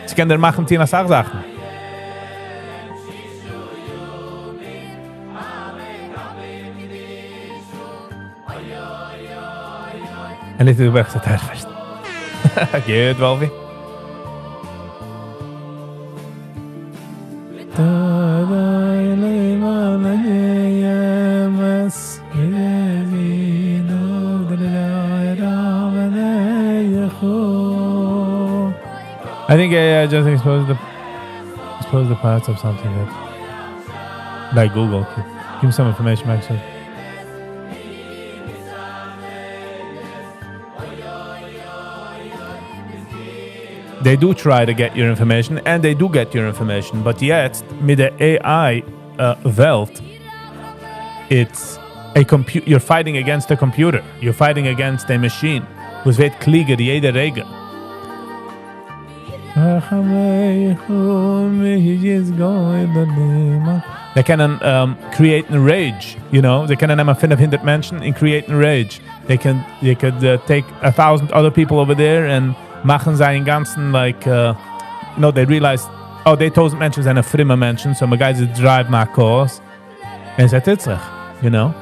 Sie können machen Tina Sachen. En dit is weg tot herfst. Good, Wolfie. I think I just expose the parts of something that, like Google, give me some information, actually. They do try to get your information, and they do get your information, but yet, with the AI Welt, it's a you're fighting against a computer. You're fighting against a machine. Was wird klieger jede Regel. They can create a rage, you know. They can nemen 500 Menschen and create a rage. They could take 1,000 other people over there and machen seinen ganzen, like, you know, they realize, oh, they 1,000 Menschen sind fremde Menschen, so my guys drive my cars. And it's it, you know.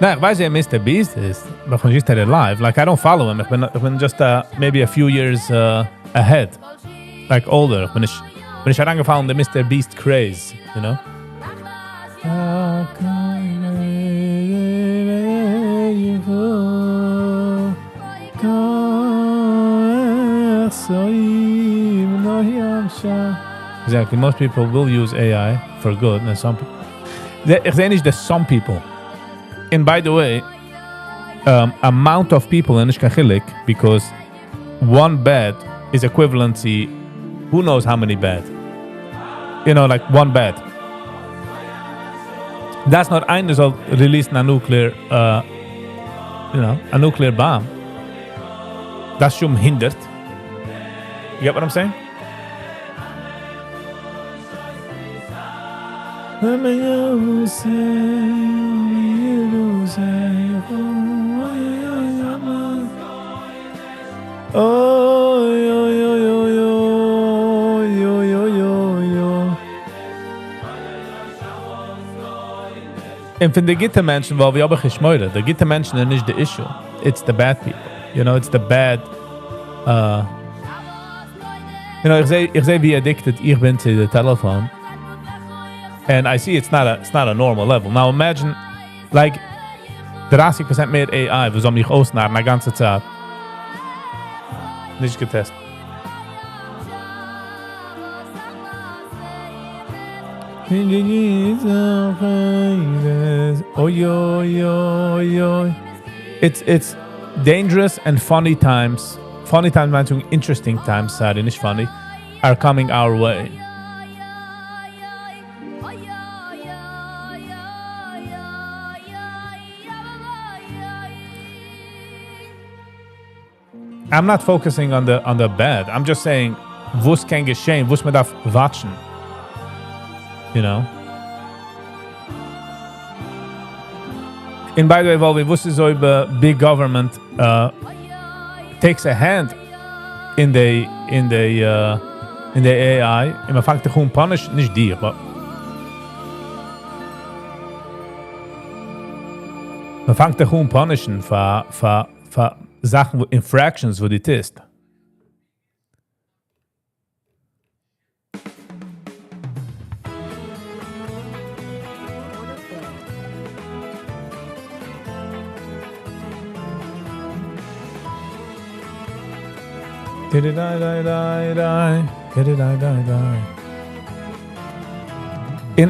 No, ich weiß ja, Mr. Beast ist, but when just live, like I don't follow him. Ich bin just maybe a few years ahead, like older. Bin ich herangefallen der Mr. Beast craze, you know? Exactly. Most people will use AI for good, and some people. Ich sehe nicht, there's some people. And by the way, amount of people in Ishkachilik, because one bed is equivalent to who knows how many bed. Like one bed. That's not ein soll release a nuclear, a nuclear bomb. That's schon hindert. You get what I'm saying? And for the Gitter Menschen, weil wir aber geschmeuert, the Gitter Menschen are nicht the issue. It's the bad people. It's the bad. Ich sehe wie addicted ich bin to the telephone. And I see it's not a normal level. Now imagine, like, 30% mehr AI, was mich ausnahmen, die ganze Zeit. Nicht getestet. It's dangerous and funny times. Funny times, manchmal interesting times, sorry, nicht funny, are coming our way. I'm not focusing on the bad. I'm just saying, was kann geschehen, was man darf watchen. And by the way, weil wir wussten so über big government takes a hand in the AI. Und man fängt dich punish, nicht dir, aber man fängt dich punishen für Sachen, infractions, wo die ist. And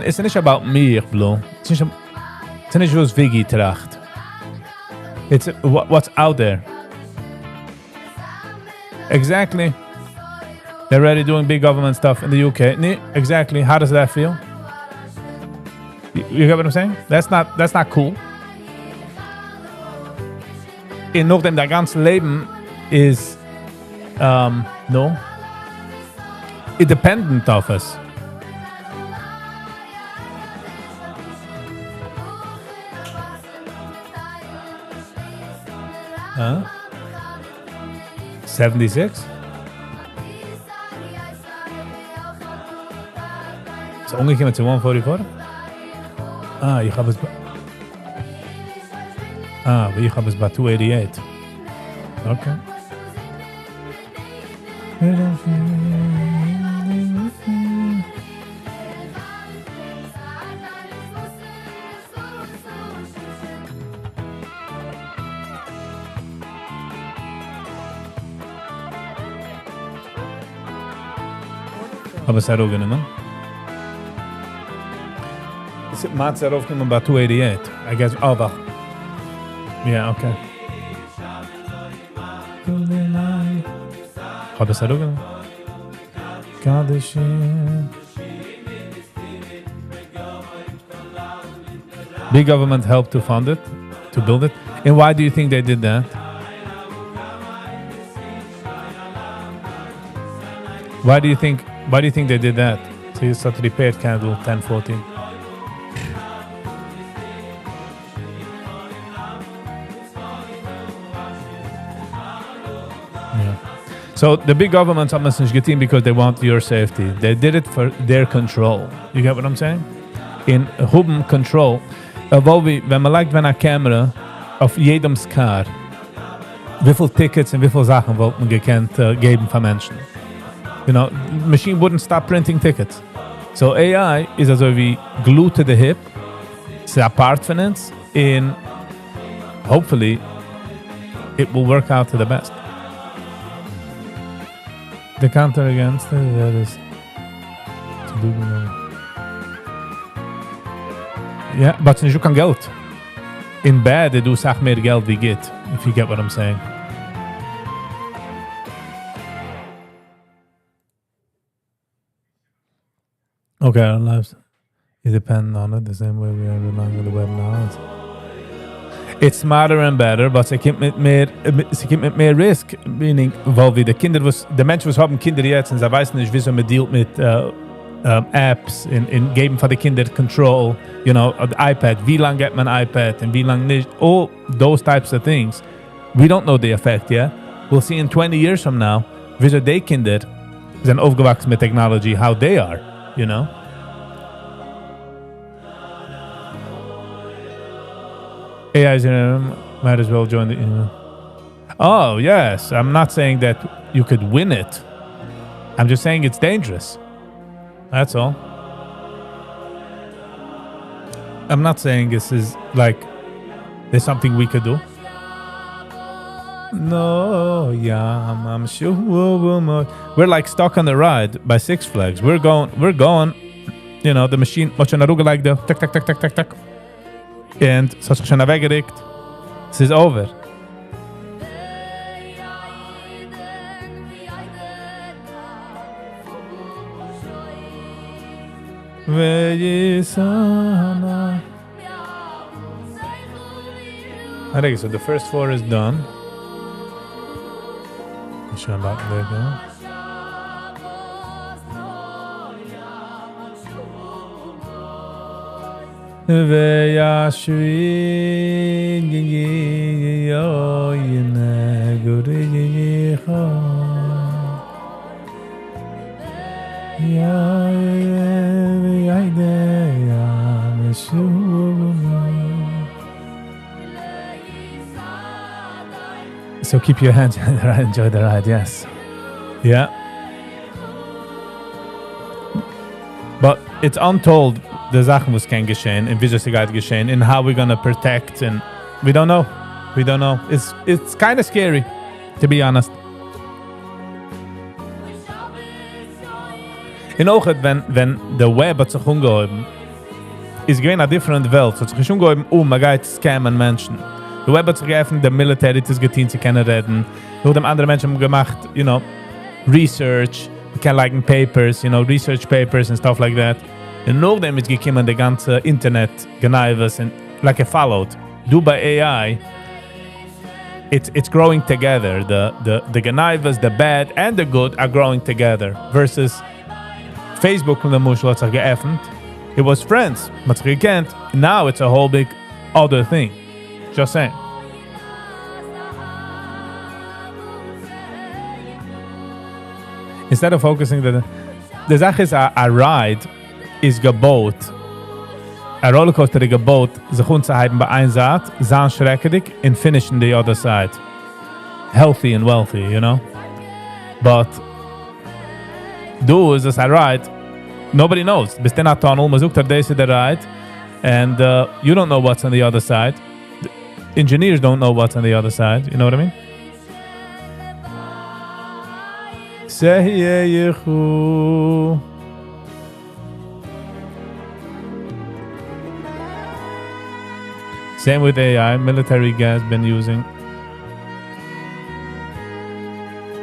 it's not about me, Blo. It's not just Viggy tracht. It's what's out there. Exactly. They're already doing big government stuff in the UK. Exactly. How does that feel? You get what I'm saying? That's not cool. In nachdem dein ganzes Leben is no, independent of us. Huh? 76? So umgekehrt zu 144? Ich habe es bei 288. Okay. Aber es ist auch genommen. Maat's er aufgenommen bei 288. I guess. Oh, wacht. Yeah, okay. Habe es auch genommen. Big government helped to fund it, to build it. And why do you think they did that? Why do you think they did that? So you start to repair candle 1014. So the big governments are not getting because they want your safety. They did it for their control. You get what I'm saying? In hubben control. Wenn man legt eine Kamera auf jedem Car, wie viele Tickets und wie viele Sachen wollte man gekannt geben von Menschen? Machine wouldn't stop printing tickets. So AI is also wie glued to the hip. It's apart from it. And hopefully it will work out to the best. The counter against it, that is to do. Ja, but es ist kein Geld. In bed, du sag mehr Geld wie geht, if you get what I'm saying. Okay, our lives is dependent on it the same way we are relying on the web now. It's smarter and better, but sie kommt mit mehr Risk, meaning, weil wie die Menschen, was haben Kinder jetzt, und sie wissen nicht, wieso man dealt mit apps, in geben von den Kindern Control, you know, the iPad, wie lange geht man iPad und wie lange nicht, all those types of things. We don't know the effect yet. We'll see in 20 years from now, wieso die Kinder sind aufgewachsen mit Technology, how they are, you know. AI might as well join the... Oh, yes. I'm not saying that you could win it. I'm just saying it's dangerous. That's all. I'm not saying this is like... There's something we could do. No, yeah, I'm sure we're like stuck on the ride by Six Flags. We're going, you know, the machine, much on the like the tack, tack, tack, tack, tack, tack. And so it's schon weggerickt. Es ist over. Okay, so the first 4 is done. There you go. So keep your hands on the ride, enjoy the ride, yes. Yeah. But it's untold the Sachen, was can geschehen, and wieso sie geht geschehen, and how we're gonna protect, and we don't know. We don't know. It's kind of scary, to be honest. In auch wenn the web hat sich umgehoben, ist gewesen a different Welt. So hat sich umgehoben, man geht scammen Menschen. The web hat sich geöffnet, der Military hat es getan, sie können reden. Nur dem anderen Menschen haben gemacht, you know, research, we can like papers, you know, research papers and stuff like that. Und nach dem ist gekommen der ganze Internet Geneives and like it followed. Do by AI, it's growing together. The Geneives, the bad and the good are growing together. Versus Facebook und der Muschel hat sich geöffnet. It was friends, man hat sich gekannt. Now it's a whole big other thing. Just saying. Instead of focusing the Sache ist, a ride is gebaut. A rollercoaster is gebaut, sich unzuhalten bei einer Seite, sein schrecklich, and finish on the other side. Healthy and wealthy, you know? But du is a ride, nobody knows. Bist in a tunnel, man sucht this the ride, and you don't know what's on the other side. The engineers don't know what's on the other side, you know what I mean? Same with AI, military guys been using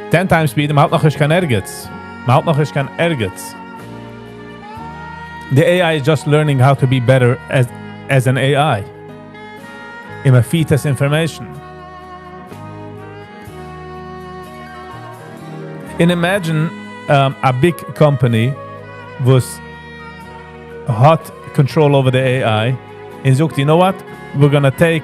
10 times speed, man hat noch kein Ergets. The AI is just learning how to be better as an AI. Immer feed us information. And imagine a big company was hot control over the AI and sagt, you know what? We're gonna take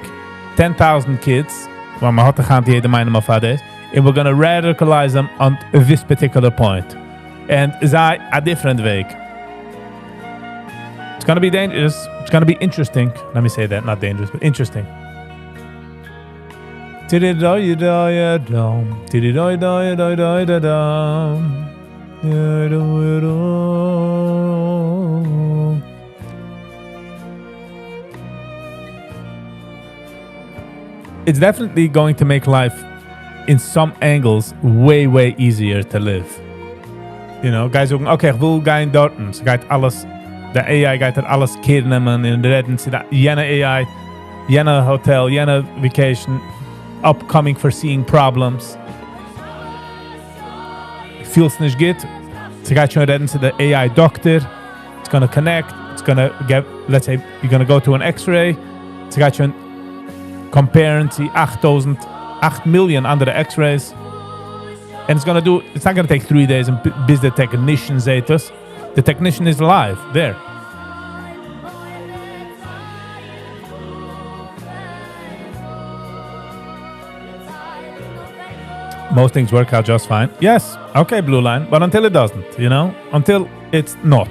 10,000 kids, well, man hat gaan die jede meine of and we're gonna radicalize them on this particular point. And is a different way. It's gonna be dangerous. It's gonna be interesting. Let me say that, not dangerous, but interesting. It's definitely going to make life, in some angles, way, way easier to live. You know, guys sagen, okay, ich will gehen dort. Es geht alles der AI geht alles kennen in reden sie da jene AI, jene Hotel, jene Vacation, upcoming foreseeing problems. Feels nicht gut. Sie geht schon reden zu der AI doctor. It's gonna connect. It's gonna get, let's say, you're gonna go to an X-ray. Sie geht schon comparen sie 8 million andere X-rays. And it's not gonna take 3 days and bis the technician says us. The technician is alive there. Most things work out just fine. Yes, okay, blue line, but until it doesn't, until it's not.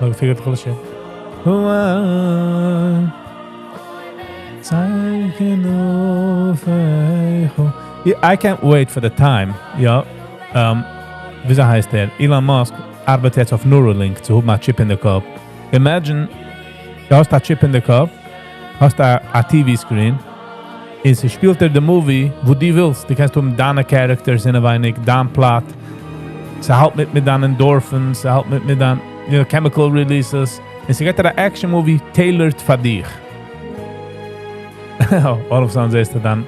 Look, figure out the shit. I can't wait for the time. Ja, wie heißt der? Elon Musk arbeitet jetzt auf Neuralink zu haben ein Chip in the Kopf. Imagine, du hast ein Chip in the Kopf, hast ein TV-Screen, und sie spielt the movie, wo du willst. Du kannst deine Characters in ein wenig, dein Plot. Sie hält mit deinen Endorphins, sie hält mit deinen chemical releases. And sie geht ein Action Movie tailored für dich. All of a sudden siehst du dann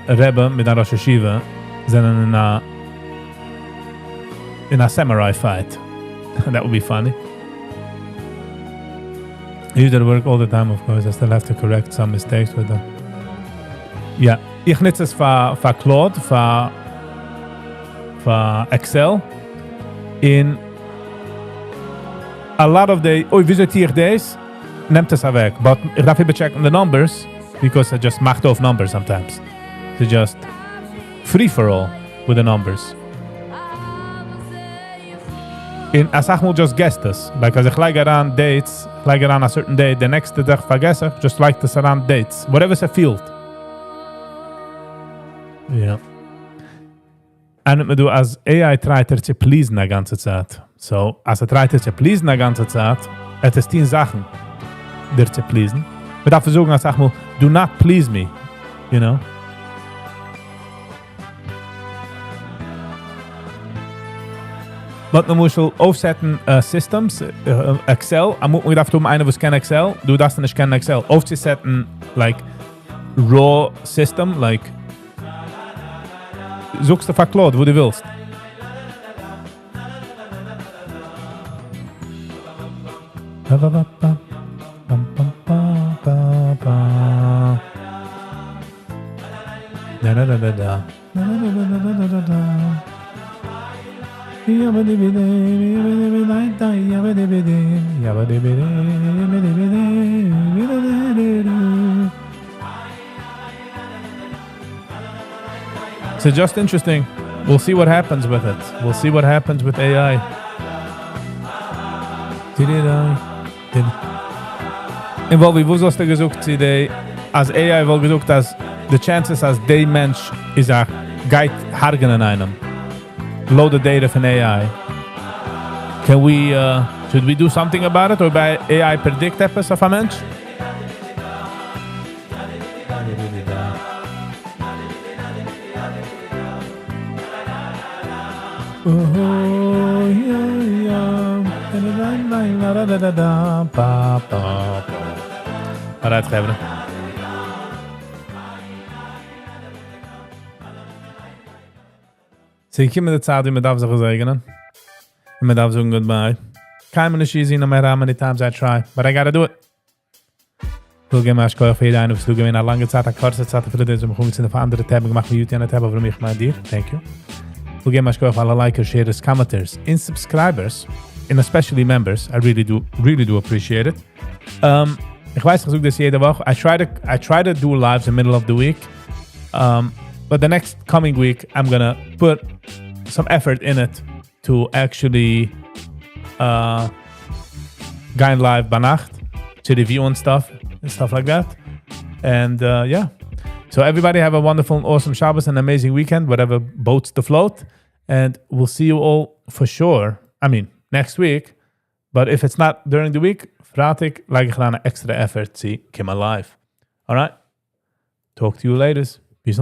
Rebbe mit einer Rosh Hashiva sind in a samurai fight. That would be funny. I use that work all the time, of course. I still have to correct some mistakes with them. Yeah. Ich nutze es für Claude, für Excel. In a lot of the visiteer days nimmt es weg, but ich darf even check the numbers because I just macht auf numbers sometimes. So just free for all with the numbers. In a Sachmul just guess this, like as ich like around dates, like around a certain date, the next day vergesse, just like this around dates, whatever's a field. Yeah. And me do as AI tries to please na ganze Zeit. So, als tries to please na ganze Zeit, es 10 Sachen, dir zu pleasen. Wir darf versuchen, als sag mal, do not please me, But man muss aufsetzen Systems, Excel, man darf tun, einer, was kennt Excel, du darfst nicht kennen Excel. Aufzusetzen, like, raw system, like, suchst du Claude, wo du willst. So just interesting. We'll see what happens with it. We'll see what happens with AI. In wat we woest er gezocht idee, als AI wel gezocht als the chances as de Mensch is a guide hargen in einem. Loaded data from AI. Can we should we do something about it or by AI predict etwas of a Mensch? Alright, Gebra. So, ich komme in der Zeit, wie man darf sich segnen. Und man darf sagen goodbye. Kein mir nicht easy, no matter how many times I try. But I gotta do it. Ich will gerne mal schkoen für jeden, was du gewinn eine lange Zeit, eine kurze Zeit, für die wir uns in eine andere Tab gemacht, wie YouTube Tab, aber mich mal dir. Thank you. Ich will gerne mal schkoen für alle Likers, Shares, Commenters, and Subscribers, and especially members. I really do appreciate it. Ich weiß, ich suche das jede Woche. I try to do lives in the middle of the week. But the next coming week, I'm gonna put some effort in it to actually going live by Nacht to review and stuff like that. And yeah. So everybody have a wonderful and awesome Shabbos and amazing weekend, whatever boats the float. And we'll see you all for sure. I mean, next week. But if it's not during the week, Freitag, leg ik gedaan een extra effort. See, come alive. All right. Talk to you later. Peace and love.